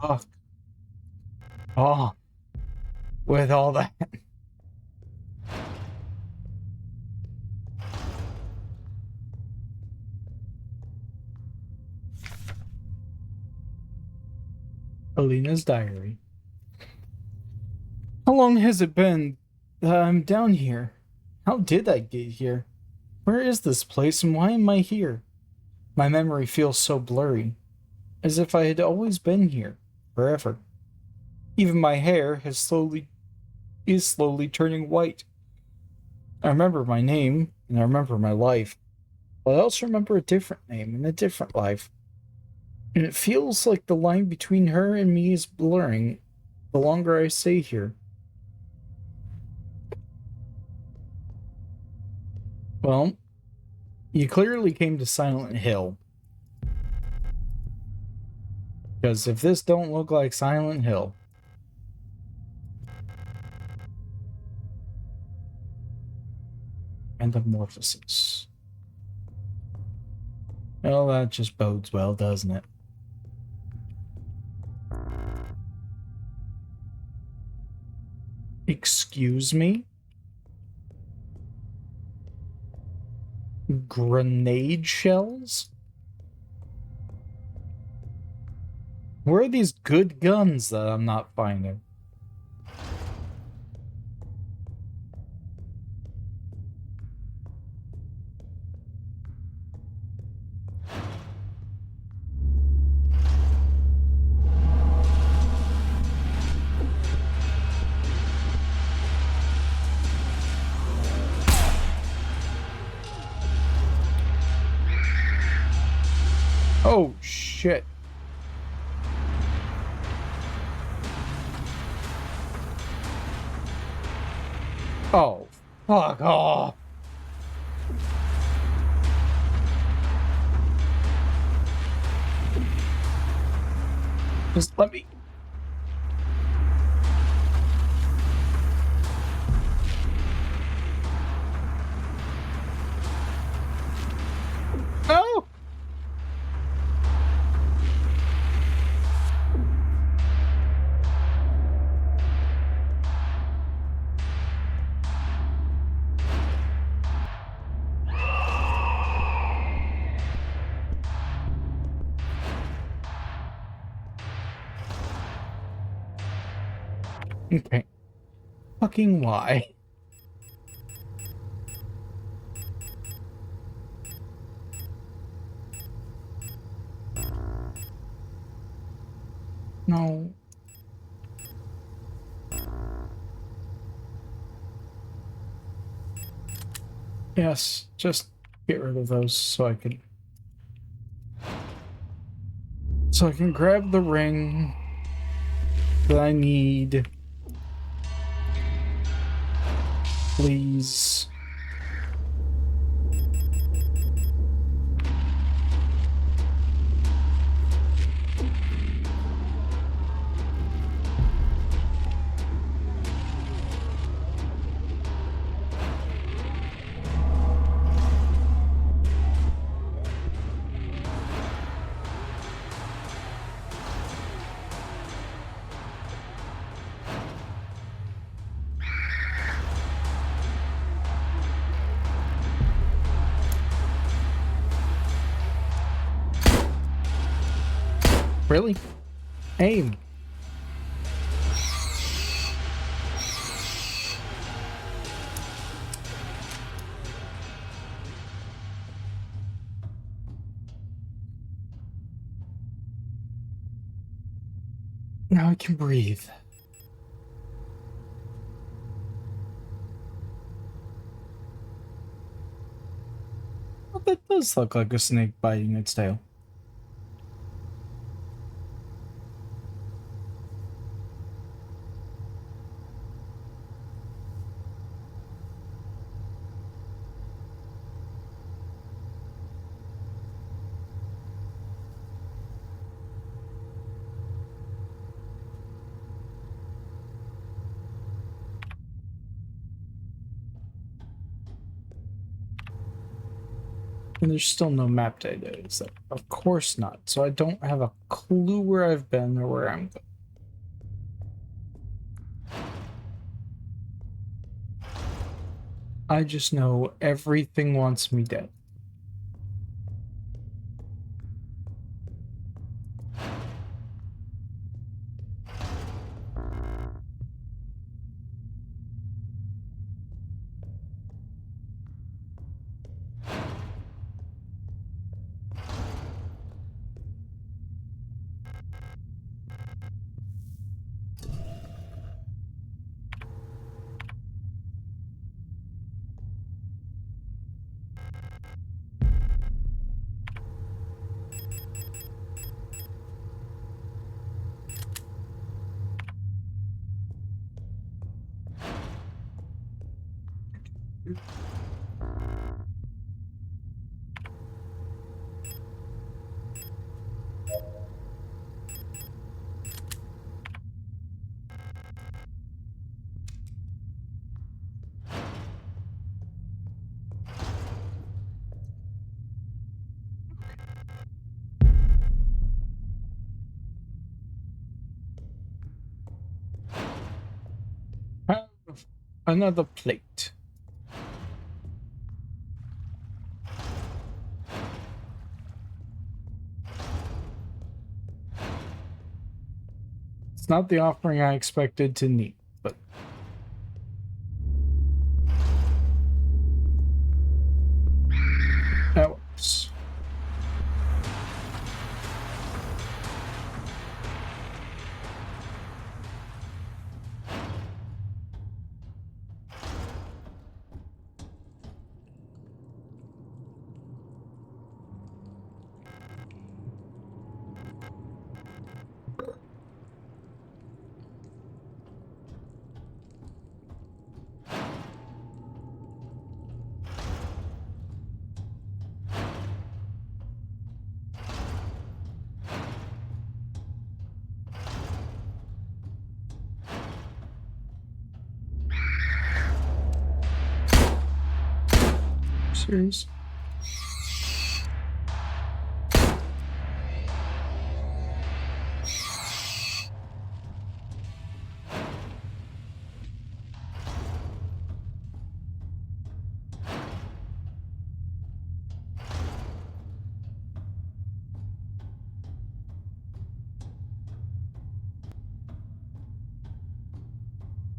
Oh. Oh. With all that. Alina's diary. How long has it been that I'm down here? How did I get here? Where is this place and why am I here? My memory feels so blurry, as if I had always been here, forever. Even my hair is slowly turning white. I remember my name, and I remember my life, but I also remember a different name and a different life. And it feels like the line between her and me is blurring the longer I stay here. Well, you clearly came to Silent Hill. Because if this don't look like Silent Hill... Metamorphosis. Well, that just bodes well, doesn't it? Excuse me? Grenade shells? Where are these good guns that I'm not finding? Oh, shit. Oh, fuck off. Just let me... No! Okay. Fucking why? No. Yes, just get rid of those so I can grab the ring that I need. Please. Really? Aim. Now I can breathe. Well, that does look like a snake biting its tail. And there's still no map data, is there? Of course not. So I don't have a clue where I've been or where I'm going. I just know everything wants me dead. Have another plate. It's not the offering I expected to need, but that works. Serious?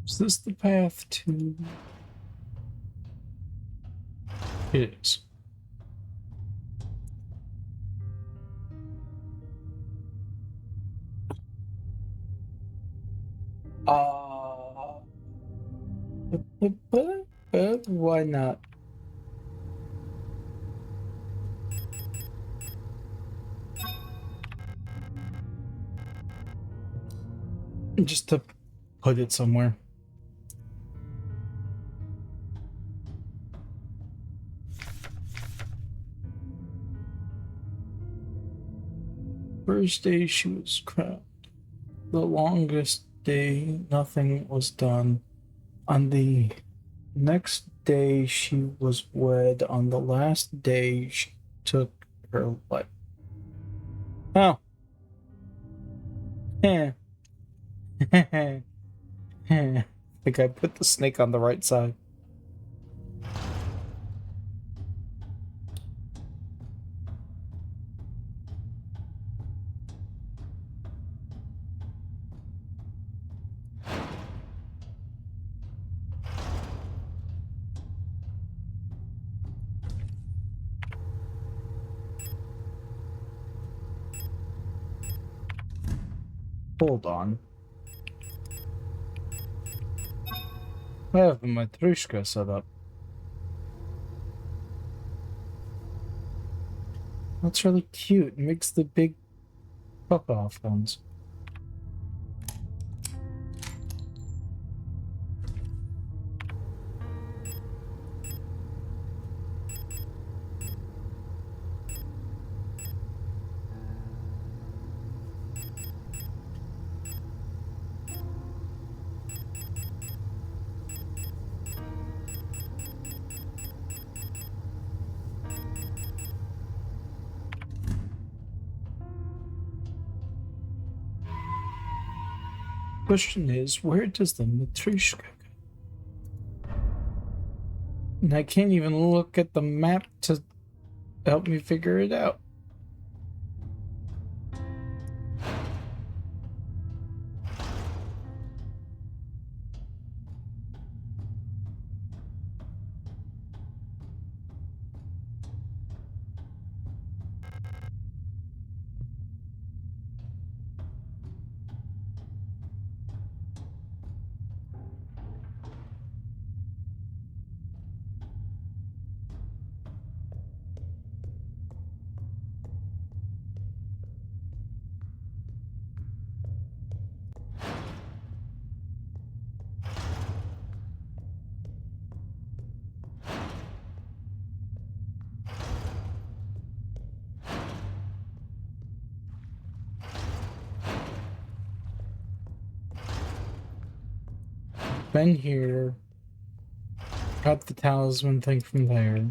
Is this the path to... It is. Uh, why not? Just to put it somewhere. First day she was crowned. The longest day, nothing was done. On the next day, she was wed. On the last day, she took her life. Oh. Heh. I think I put the snake on the right side. Hold on. I have my Matryoshka set up. That's really cute. It makes the big fuck-off ones. Question is, where does the Matryoshka go? And I can't even look at the map to help me figure it out. Been here. Got the talisman thing from there.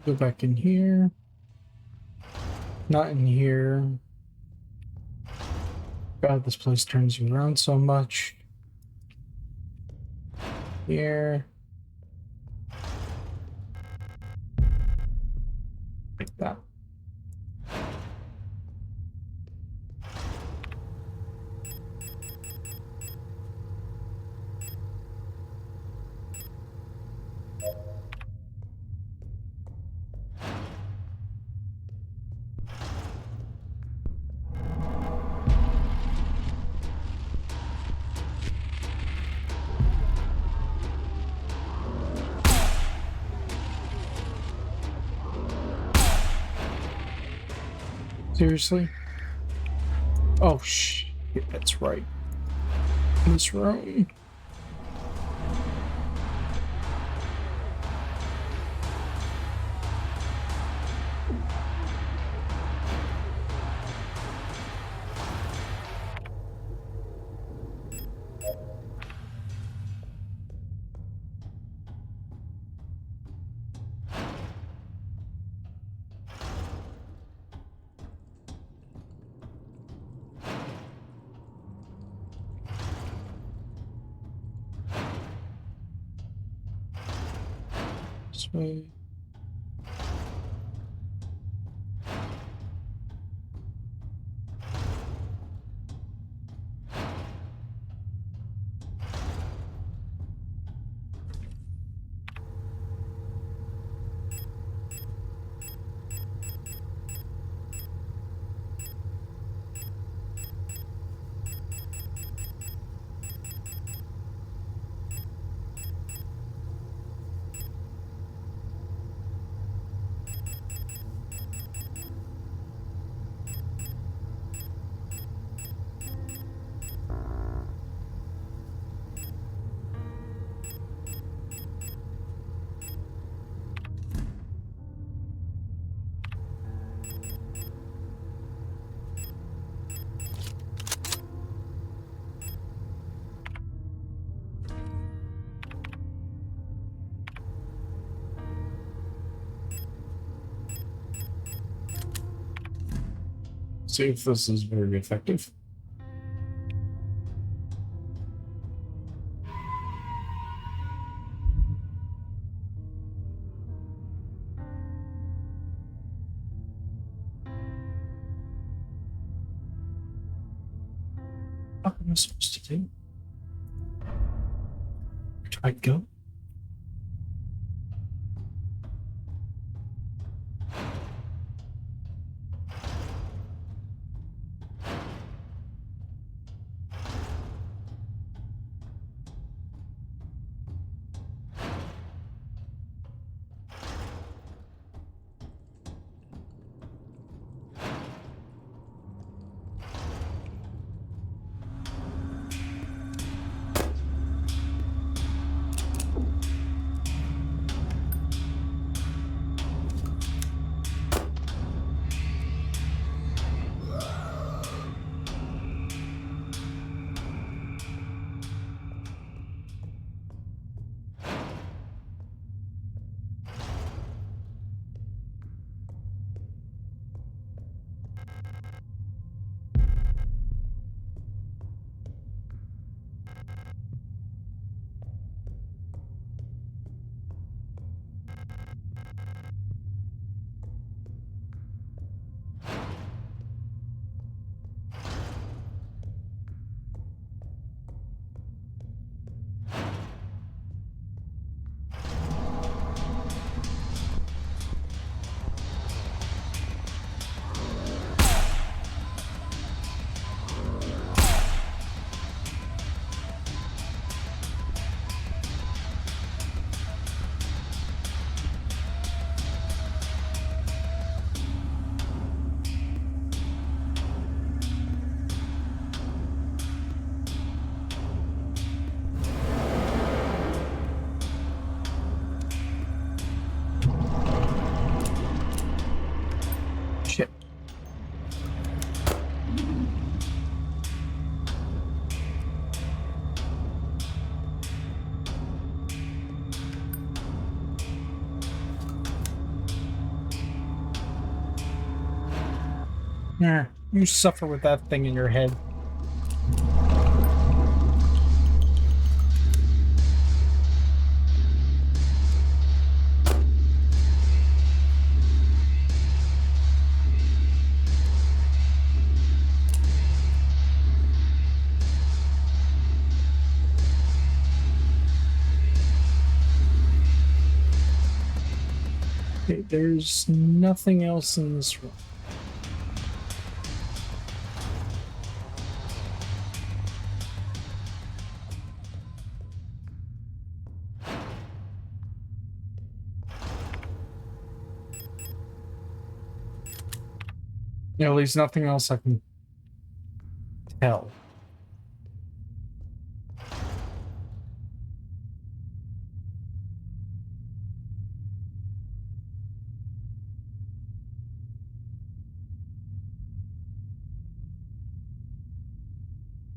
Go back in here. Not in here. God, this place turns you around so much. Here. Like that. Seriously? Oh, shit, that's right. This room. this way. See if this is very effective. What am I supposed to do? Where do I go? Shit. Yeah, you suffer with that thing in your head. Okay, there's nothing else in this room. At least nothing else I can tell.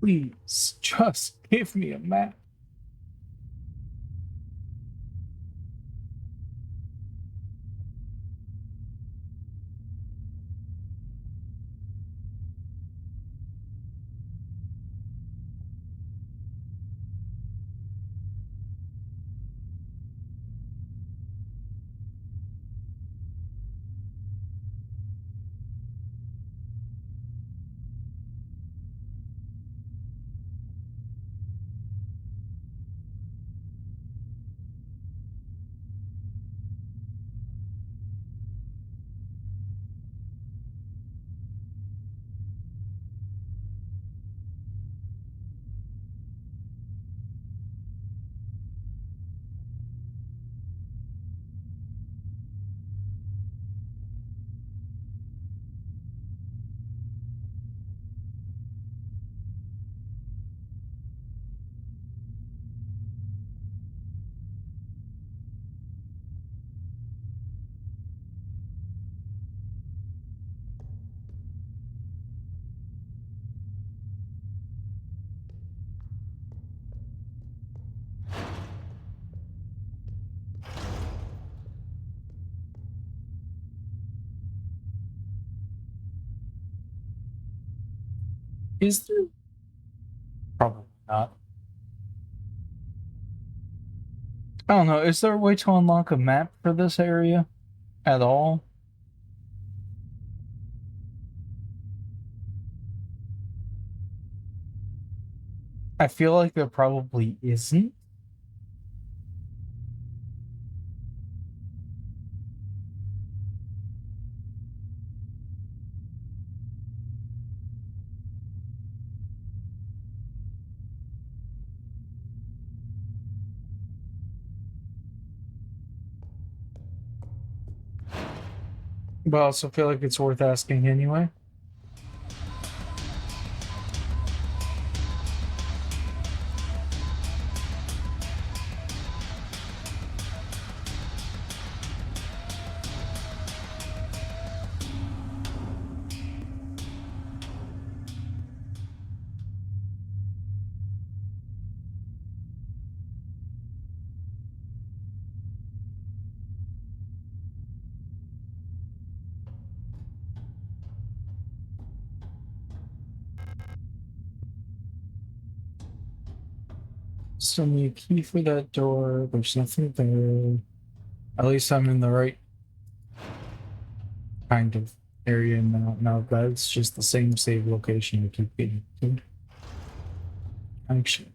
Please, just give me a map. Is there? Probably not. I don't know. Is there a way to unlock a map for this area at all? I feel like there probably isn't. But I also feel like it's worth asking anyway. Still need a key for that door. There's nothing there. At least I'm in the right kind of area now. Now that's just the same save location I keep getting to. Actually,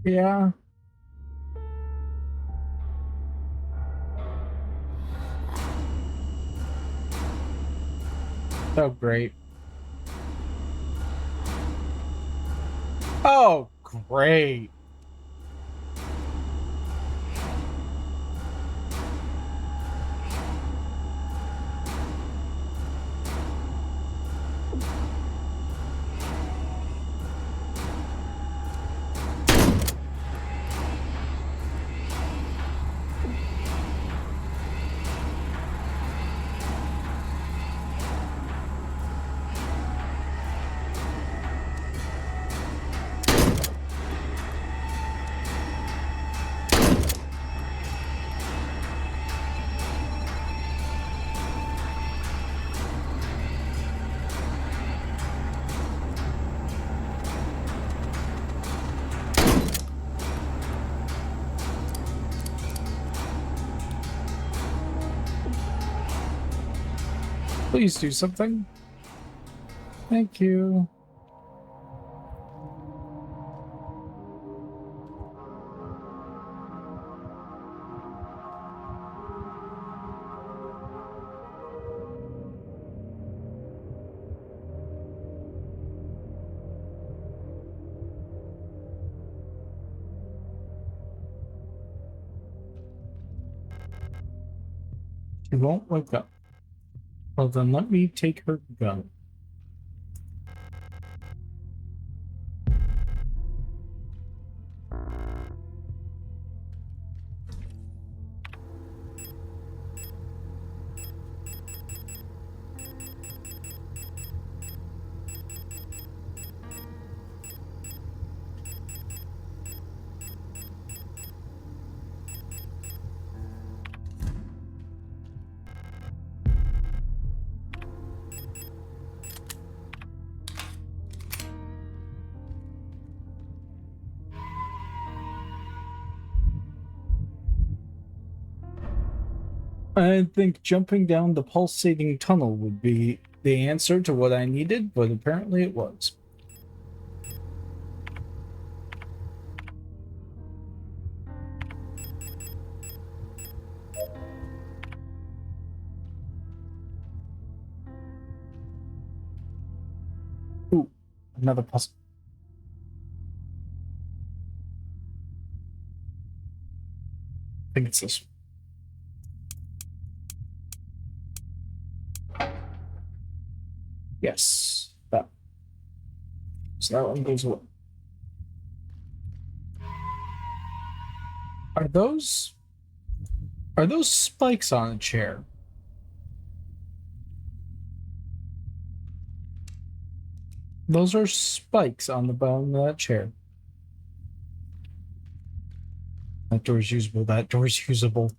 yeah. Oh, great. Oh, great. Please do something. Thank you. She won't wake up. Well, then let me take her gun. I think jumping down the pulsating tunnel would be the answer to what I needed, but apparently it was. Ooh, another puzzle. I think it's this one. Yes, that. So that one goes away. Are those spikes on a chair? Those are spikes on the bottom of that chair. That door's usable. That door's usable.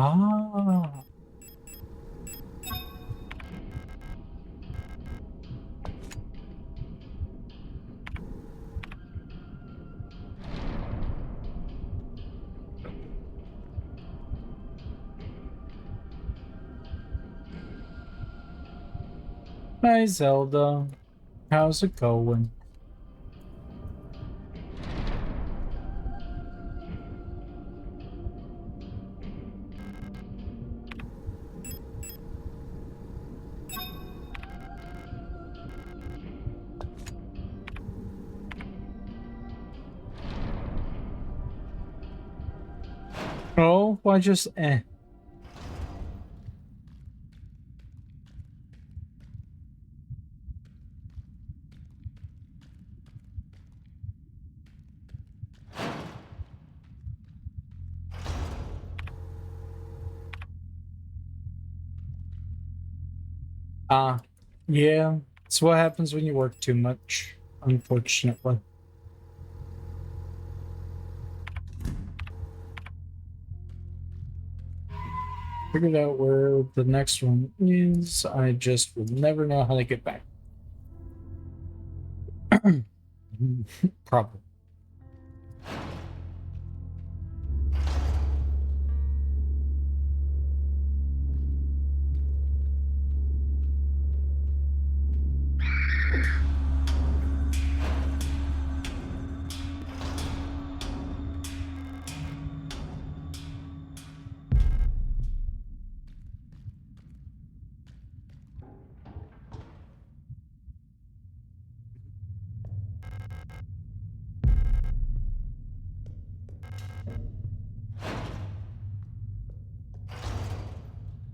Ah. Hi, Zelda. How's it going? Oh, why just eh? Ah, yeah. It's what happens when you work too much, unfortunately. Figured out where the next one is. I just will never know how to get back. Probably.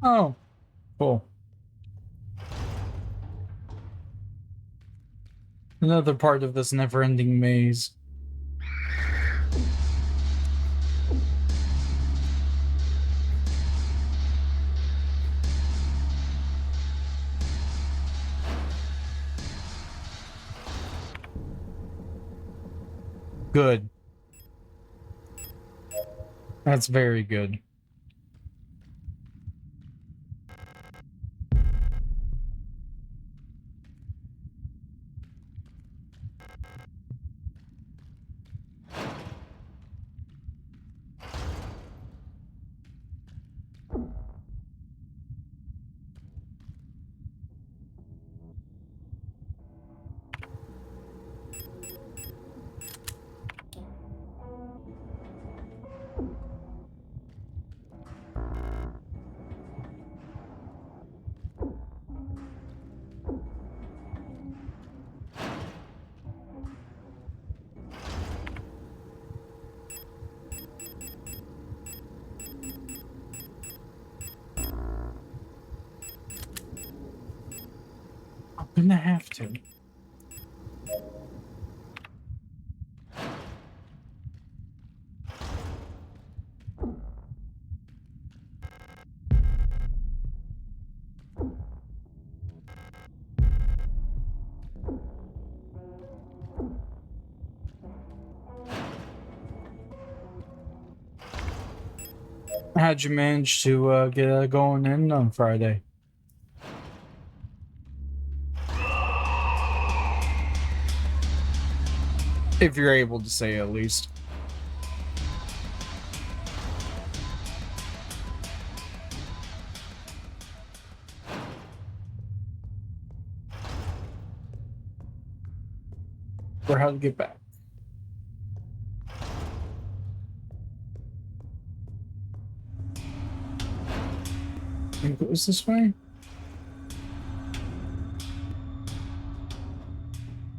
Oh, cool. Another part of this never-ending maze. Good. That's very good. Gonna have to. How'd you manage to get going in on Friday? If you're able to say at least. Or how to get back. I think it was this way.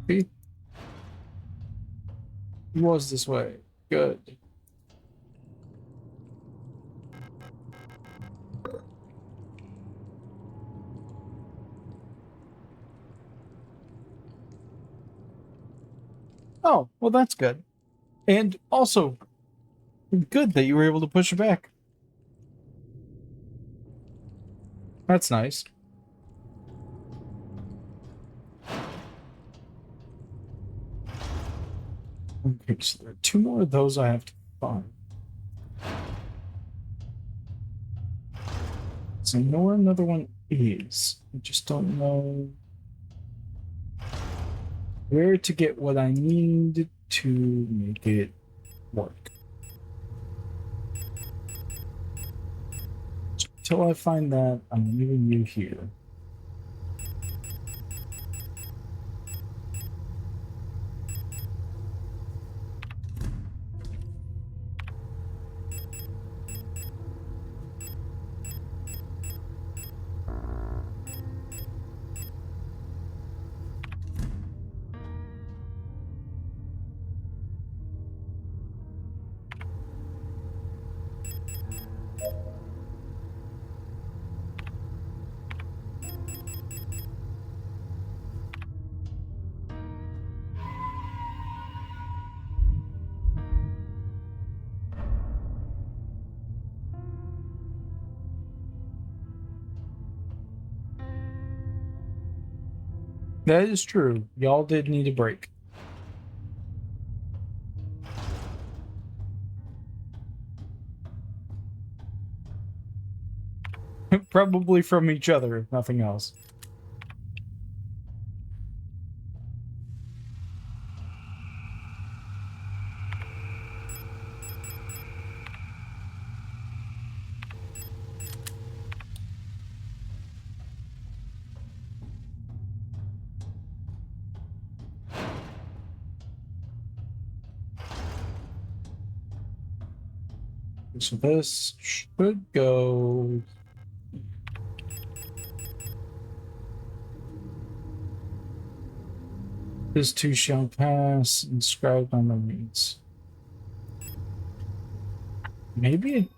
See? It was this way. Good. Oh, well, that's good. And also, good that you were able to push it back. That's nice. Okay, so there are 2 more of those I have to find. So I know where another one is. I just don't know where to get what I need to make it work. So until I find that, I'm leaving you here. That is true. Y'all did need a break. Probably from each other, if nothing else. So this should go. This too shall pass, inscribed on the rings. Maybe.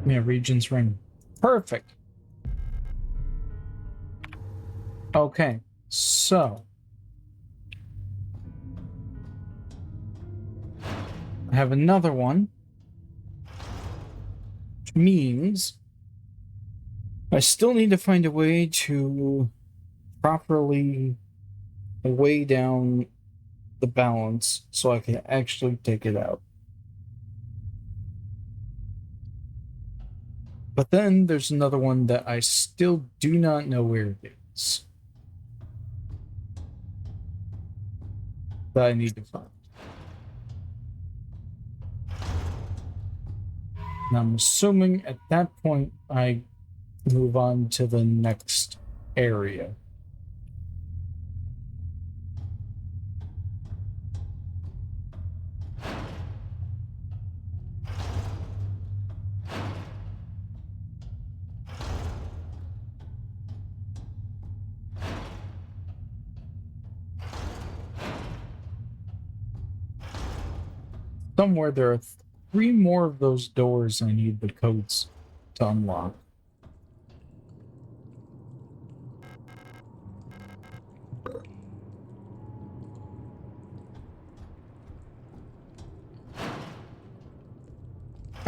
Yeah, Regent's Ring. Perfect. Okay, so I have another one, which means I still need to find a way to properly weigh down the balance so I can actually take it out. But then there's another one that I still do not know where it is that I need to find. And I'm assuming at that point I move on to the next area. Somewhere there are 3 more of those doors I need the codes to unlock.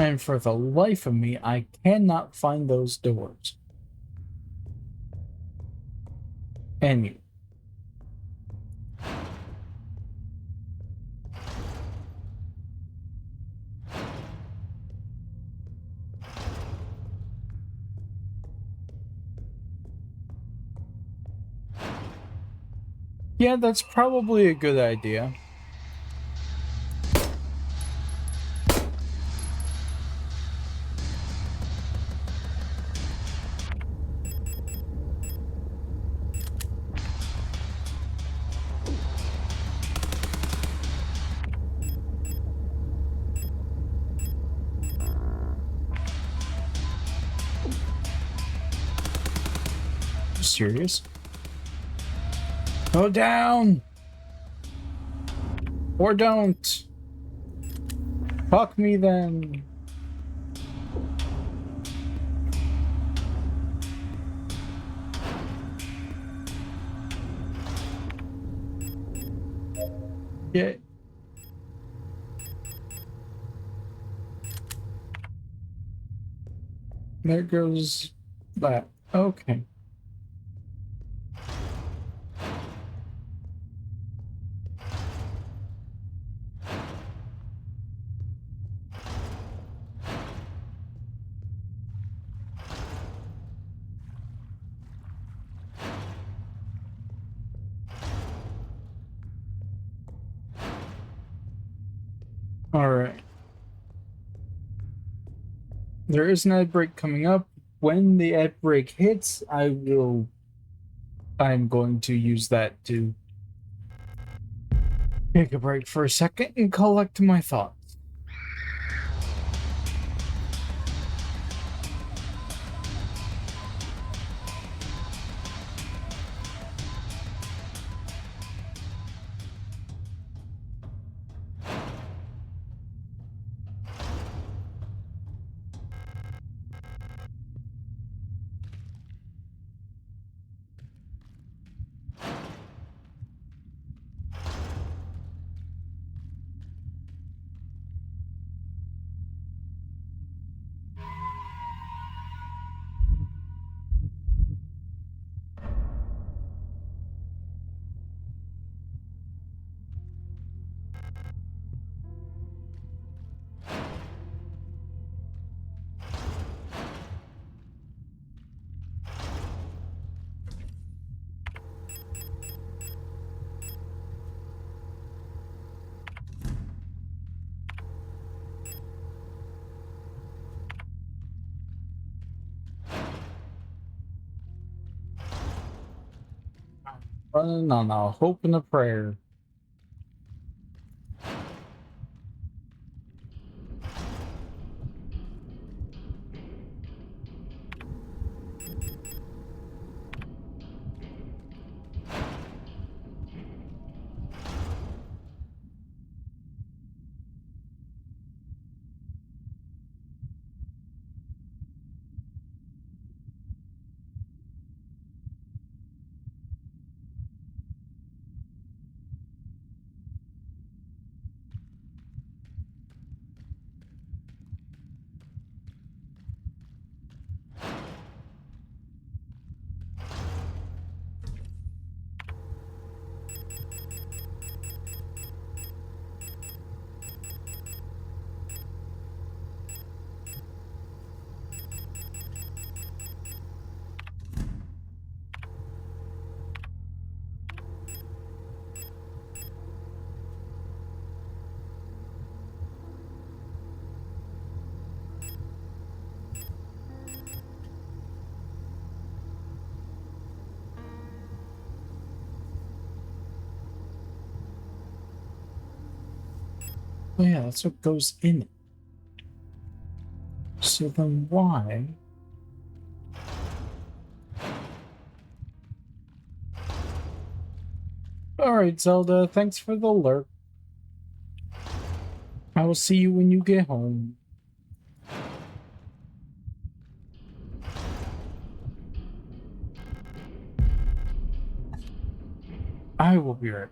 And for the life of me, I cannot find those doors. Anyway. Yeah, that's probably a good idea. Serious? Go down! Or don't! Fuck me then! Yeah. There goes that. Okay. Alright. There is an ad break coming up. When the ad break hits, I'm going to use that to take a break for a second and collect my thoughts. Running on a hope and a prayer. Oh yeah, that's what goes in it. So then why? Alright, Zelda, thanks for the lurk. I will see you when you get home. I will be right back.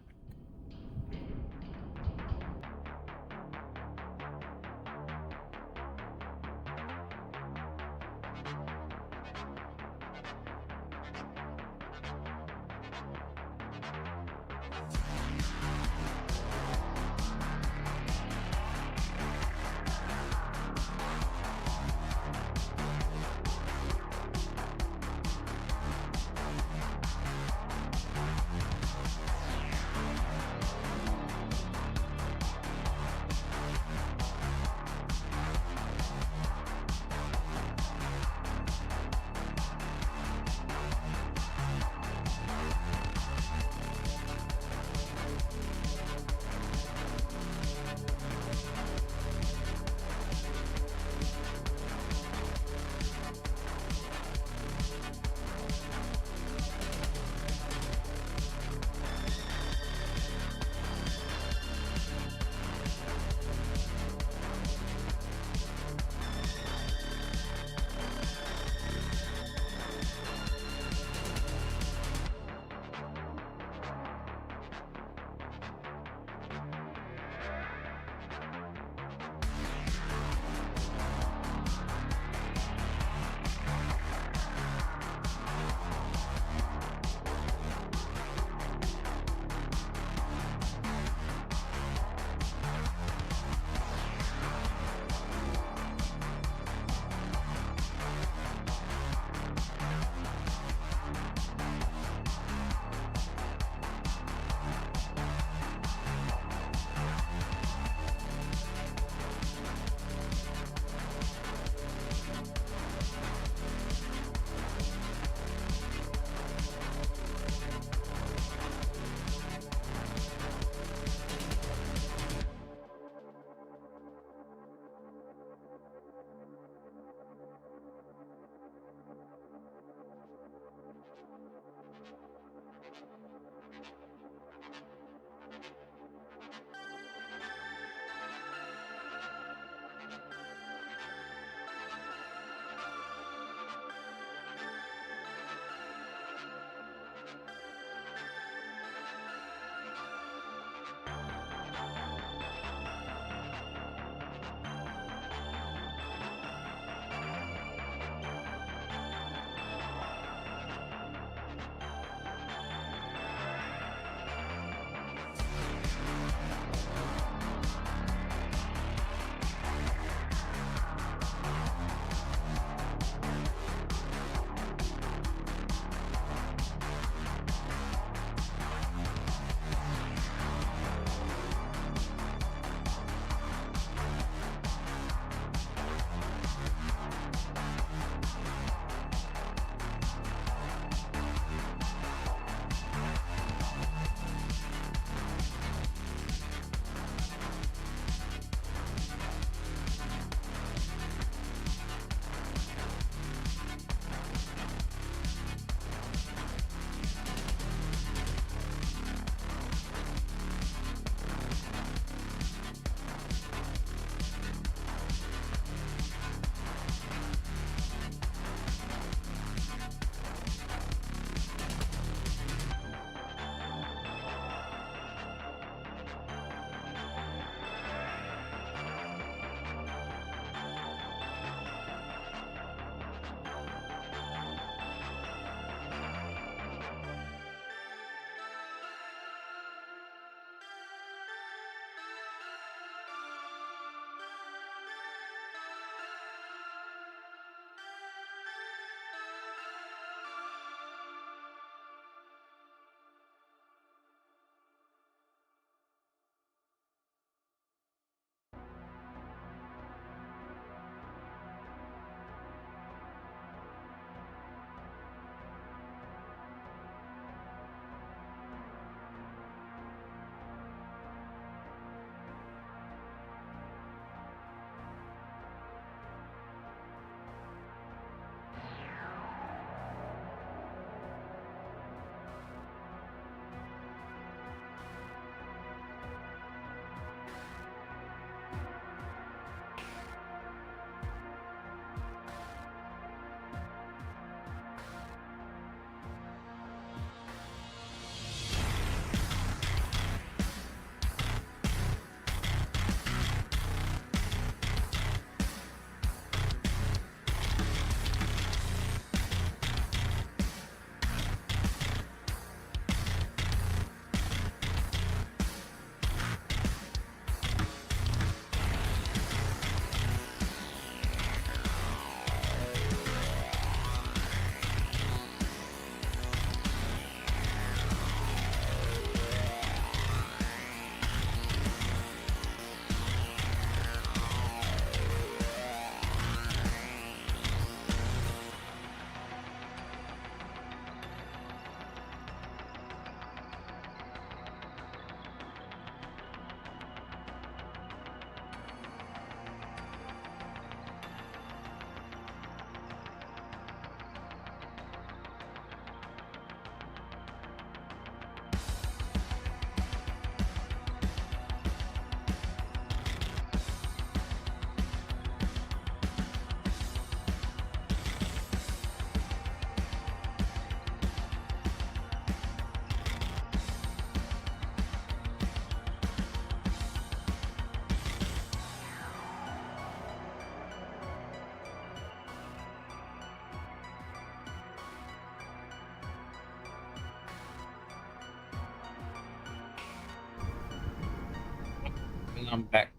And I'm back.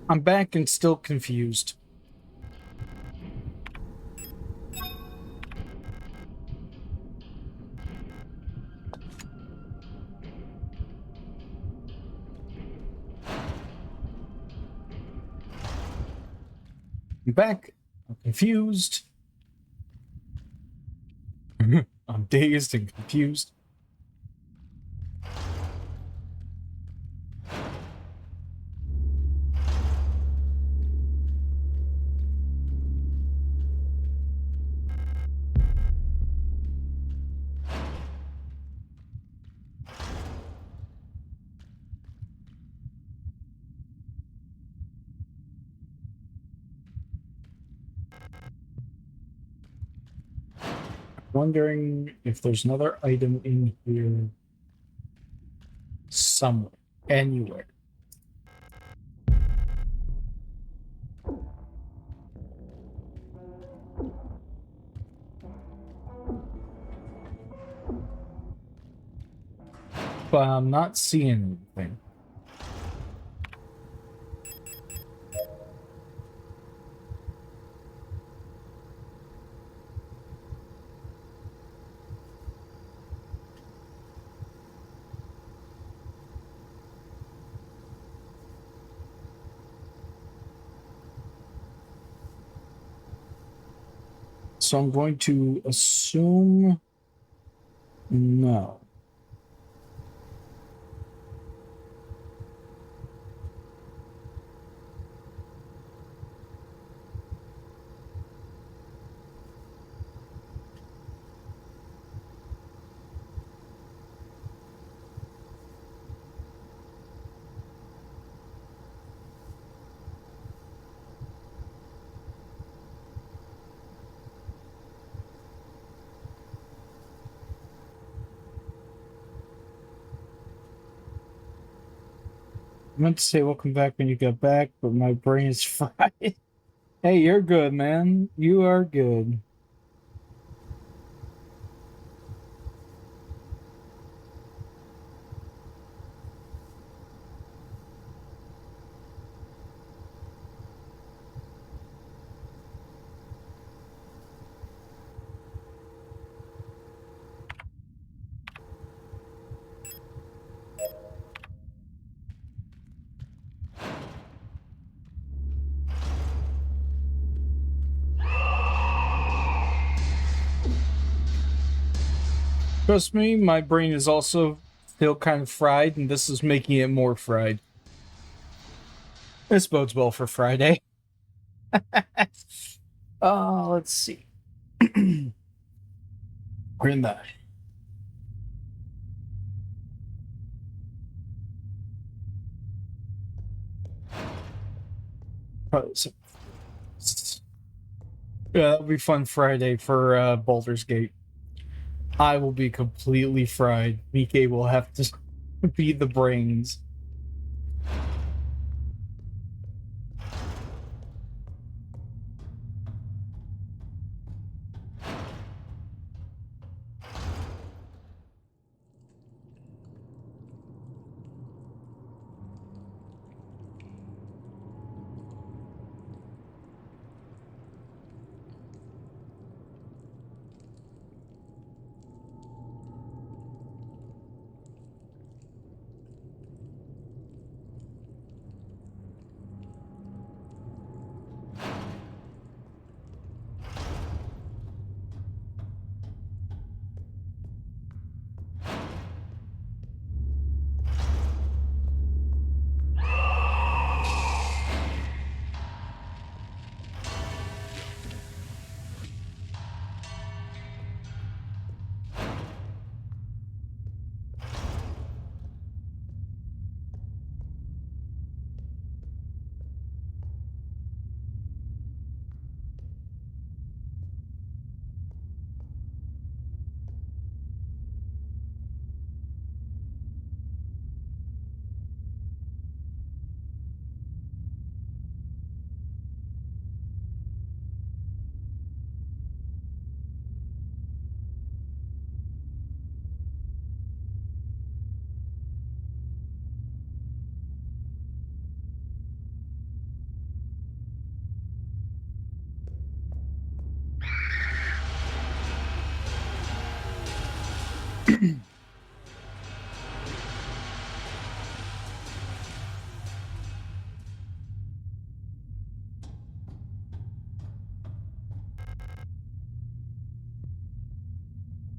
I'm back and still confused. I'm back. I'm confused. I'm dazed and confused. Wondering if there's another item in here somewhere, anywhere. But I'm not seeing anything. So I'm going to assume no. I meant to say welcome back when you got back, but my brain is fried. Hey, you're good, man. You are good. Trust me, my brain is also still kind of fried, and this is making it more fried. This bodes well for Friday. Let's see. We're in the yeah, that'll be fun Friday for Baldur's Gate. I will be completely fried. BK will have to be the brains.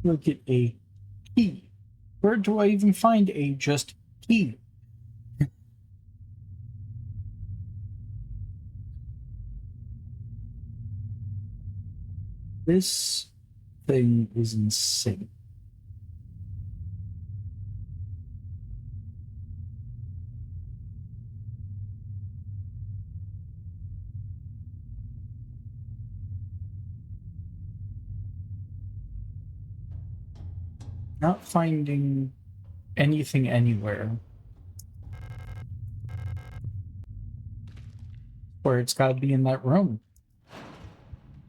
Look at a key. Where do I even find a just key? This thing is insane. Not finding anything anywhere. Where it's got to be in that room.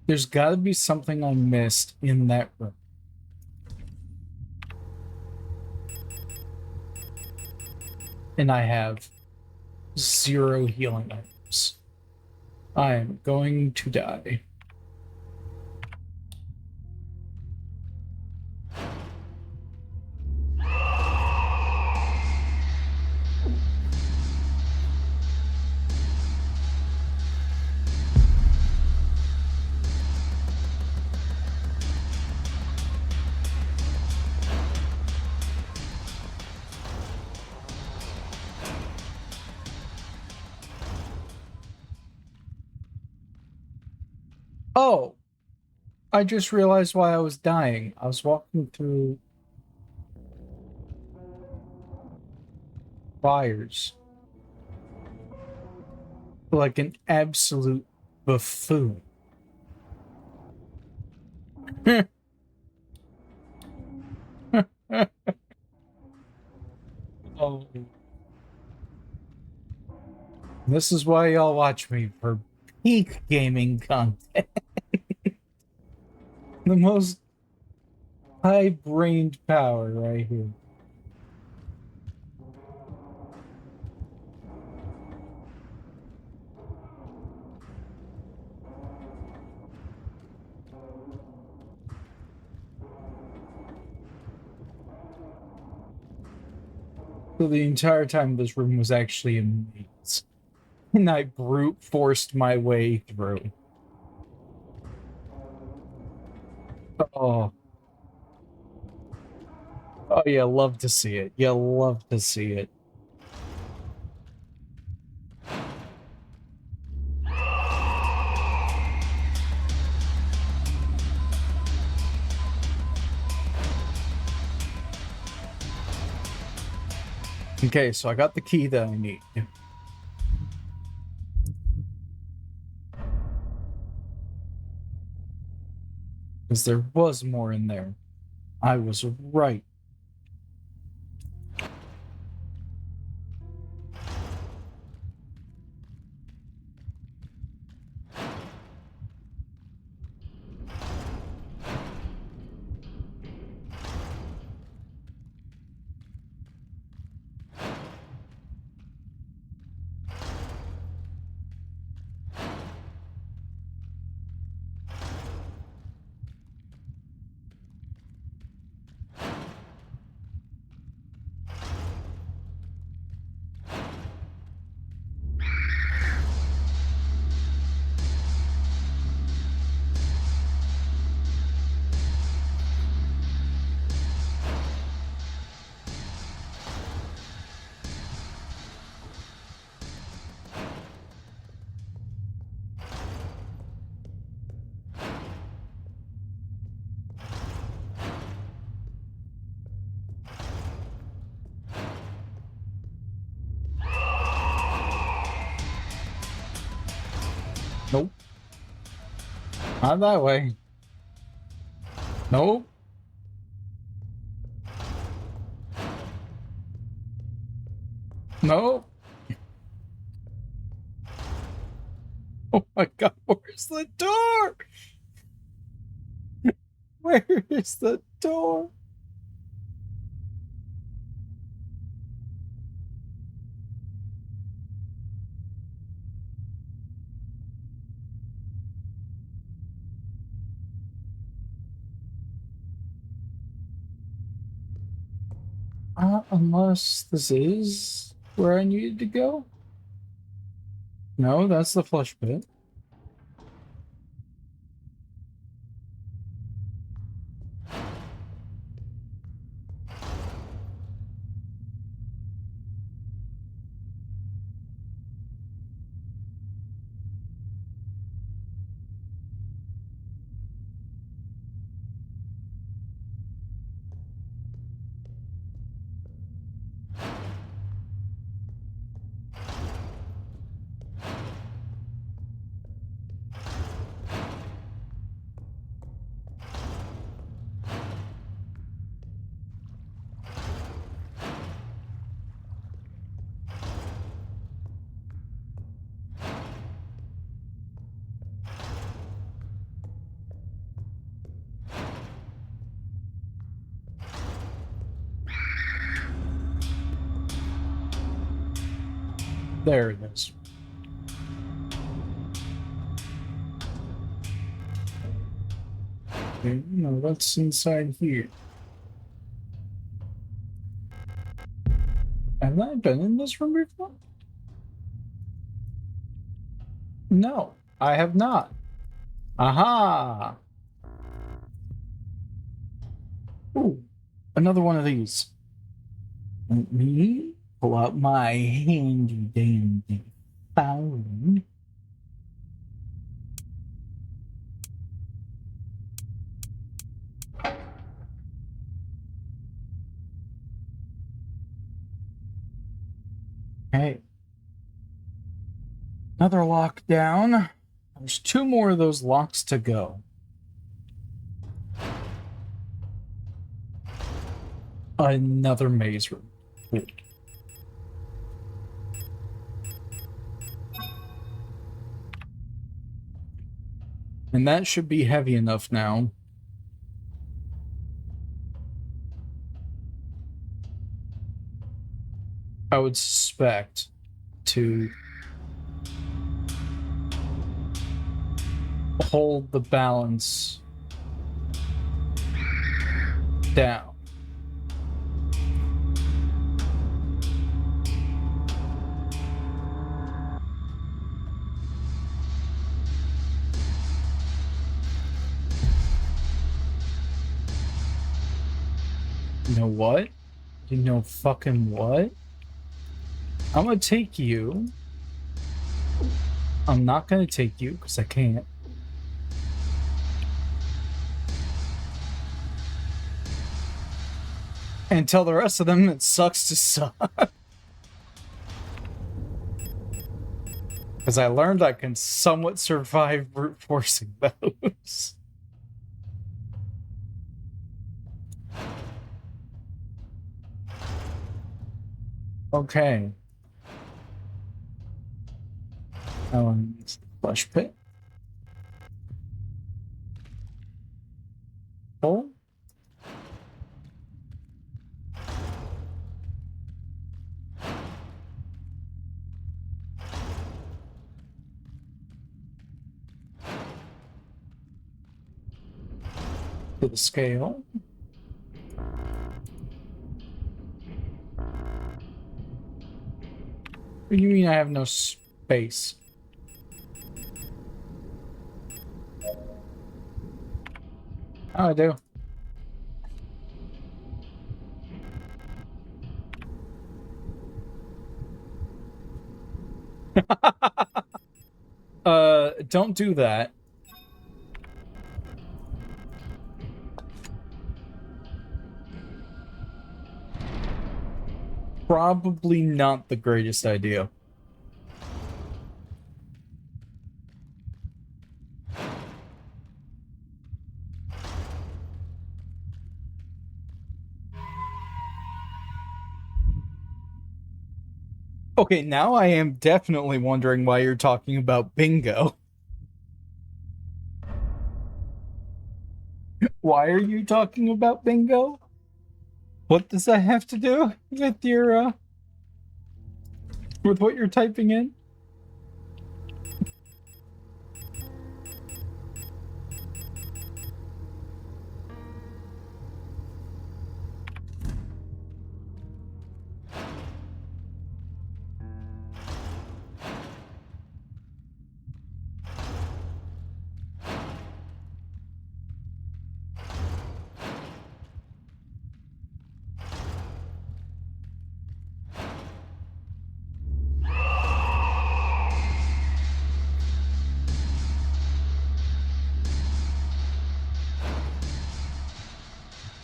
There's got to be something I missed in that room. And I have 0 healing items. I am going to die. Oh, I just realized why I was dying. I was walking through fires like an absolute buffoon. Oh, this is why y'all watch me, for peak gaming content. The most high-brained power right here. So the entire time this room was actually a maze. And I brute forced my way through. Oh. Oh yeah, love to see it. Yeah, love to see it. Okay, so I got the key that I need. Because there was more in there. I was right. Nope. Not that way. Nope. Nope. Oh my god, where's the door? Where is the door? Unless this is where I needed to go? No, that's the flush pit. There it is. Okay, no, what's inside here? Have I been in this room before? No, I have not. Aha! Ooh, another one of these. Let me pull out my handy dandy phone. Okay. Another lockdown. There's 2 more of those locks to go. Another maze room. Cool. And that should be heavy enough now. I would suspect to hold the balance down. You know what? You know fucking what? I'm gonna take you. I'm not gonna take you because I can't. And tell the rest of them it sucks to suck. Because I learned I can somewhat survive brute forcing those. Okay. Flush pit. Oh. To the scale. What do you mean I have no space? Oh, I do. Don't do that. Probably not the greatest idea. Okay, now I am definitely wondering why you're talking about bingo. Why are you talking about bingo? What does that have to do with your, with what you're typing in?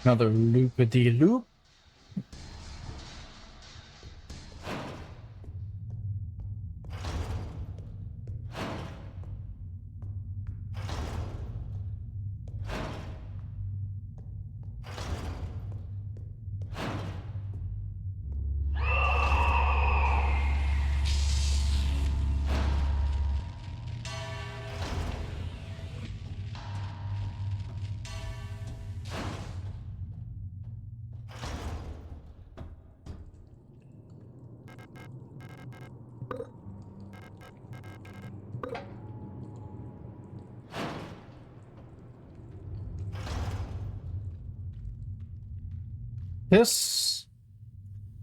Another loop-a-dee-loop. This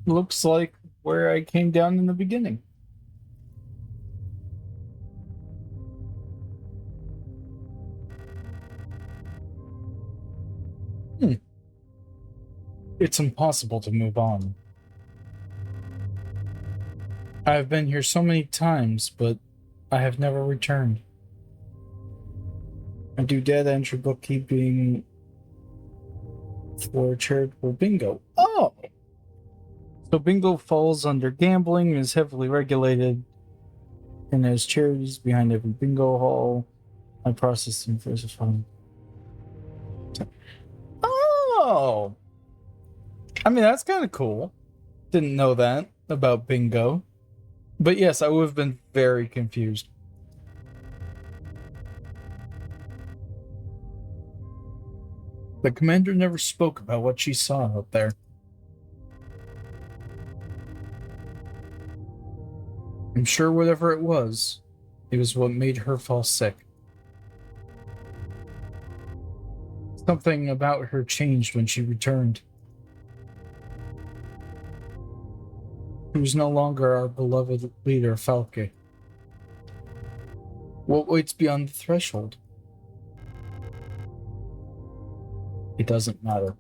looks like where I came down in the beginning. It's impossible to move on. I have been here so many times, but I have never returned. I do data entry bookkeeping for charitable bingo. Oh! So bingo falls under gambling and is heavily regulated, and there's charities behind every bingo hall. I process them first of all. Oh! I mean, that's kind of cool. Didn't know that about bingo. But yes, I would have been very confused. The commander never spoke about what she saw out there. I'm sure whatever it was what made her fall sick. Something about her changed when she returned. She was no longer our beloved leader, Falke. What waits beyond the threshold? It doesn't matter.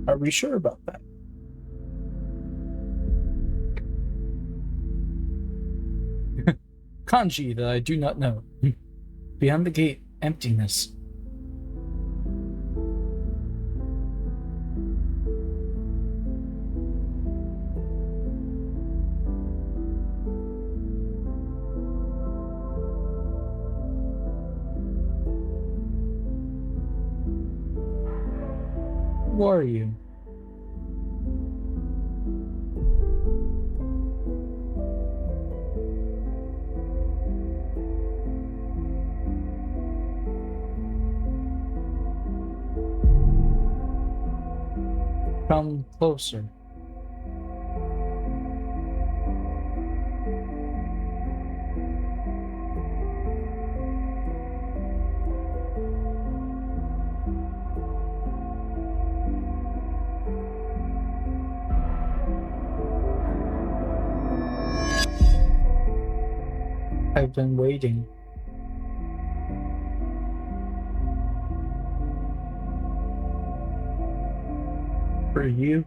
Are we sure about that? Kanji that I do not know. Beyond the gate, emptiness. Who are you? Come closer. I've been waiting. For you.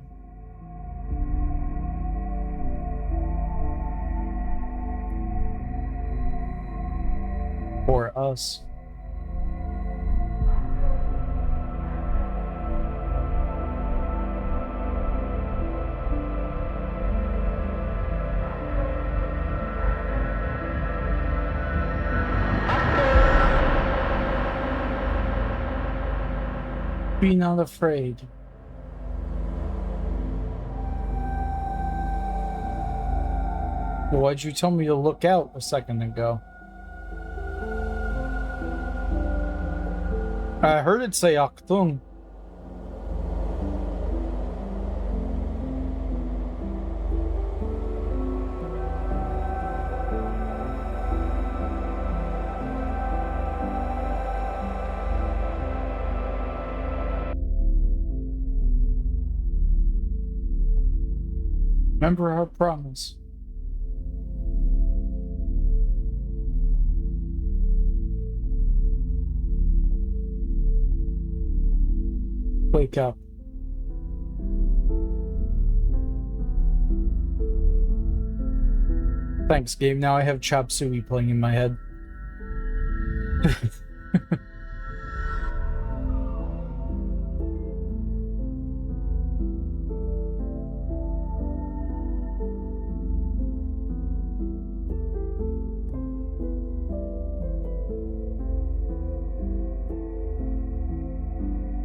For us. Be not afraid. Well, why'd you tell me to look out a second ago? I heard it say Achtung. Remember our promise. Wake up. Thanks, Gabe. Now I have Chop Suey playing in my head.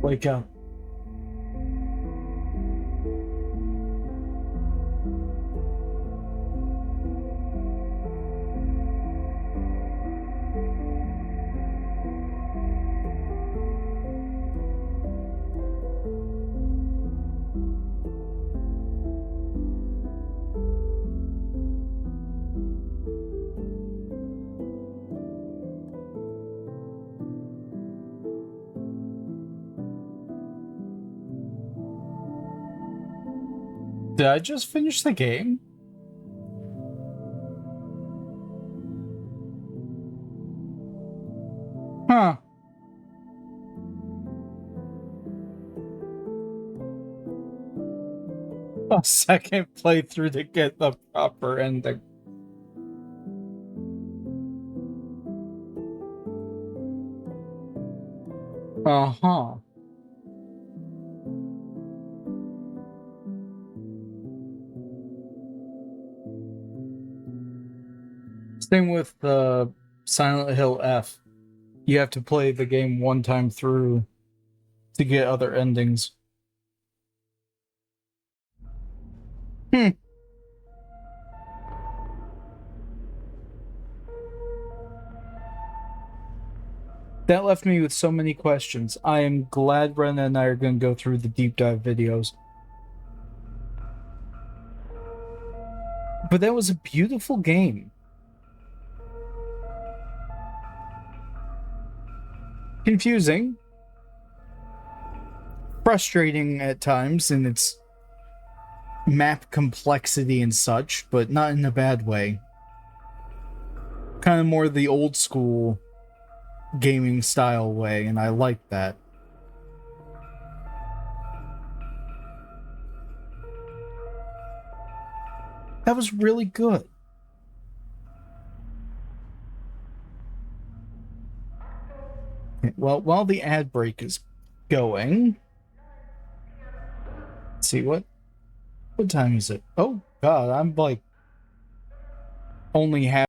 Wake up. Did I just finish the game? Huh. A second playthrough to get the proper ending. Uh-huh. Same with Silent Hill F. You have to play the game one time through to get other endings. Hmm. That left me with so many questions. I am glad Brenna and I are going to go through the deep dive videos. But that was a beautiful game. Confusing. Frustrating at times in its map complexity and such, but not in a bad way. Kind of more the old school gaming style way, and I like that. That was really good. Well, while the ad break is going, let's see what time is it? Oh God, I'm like only half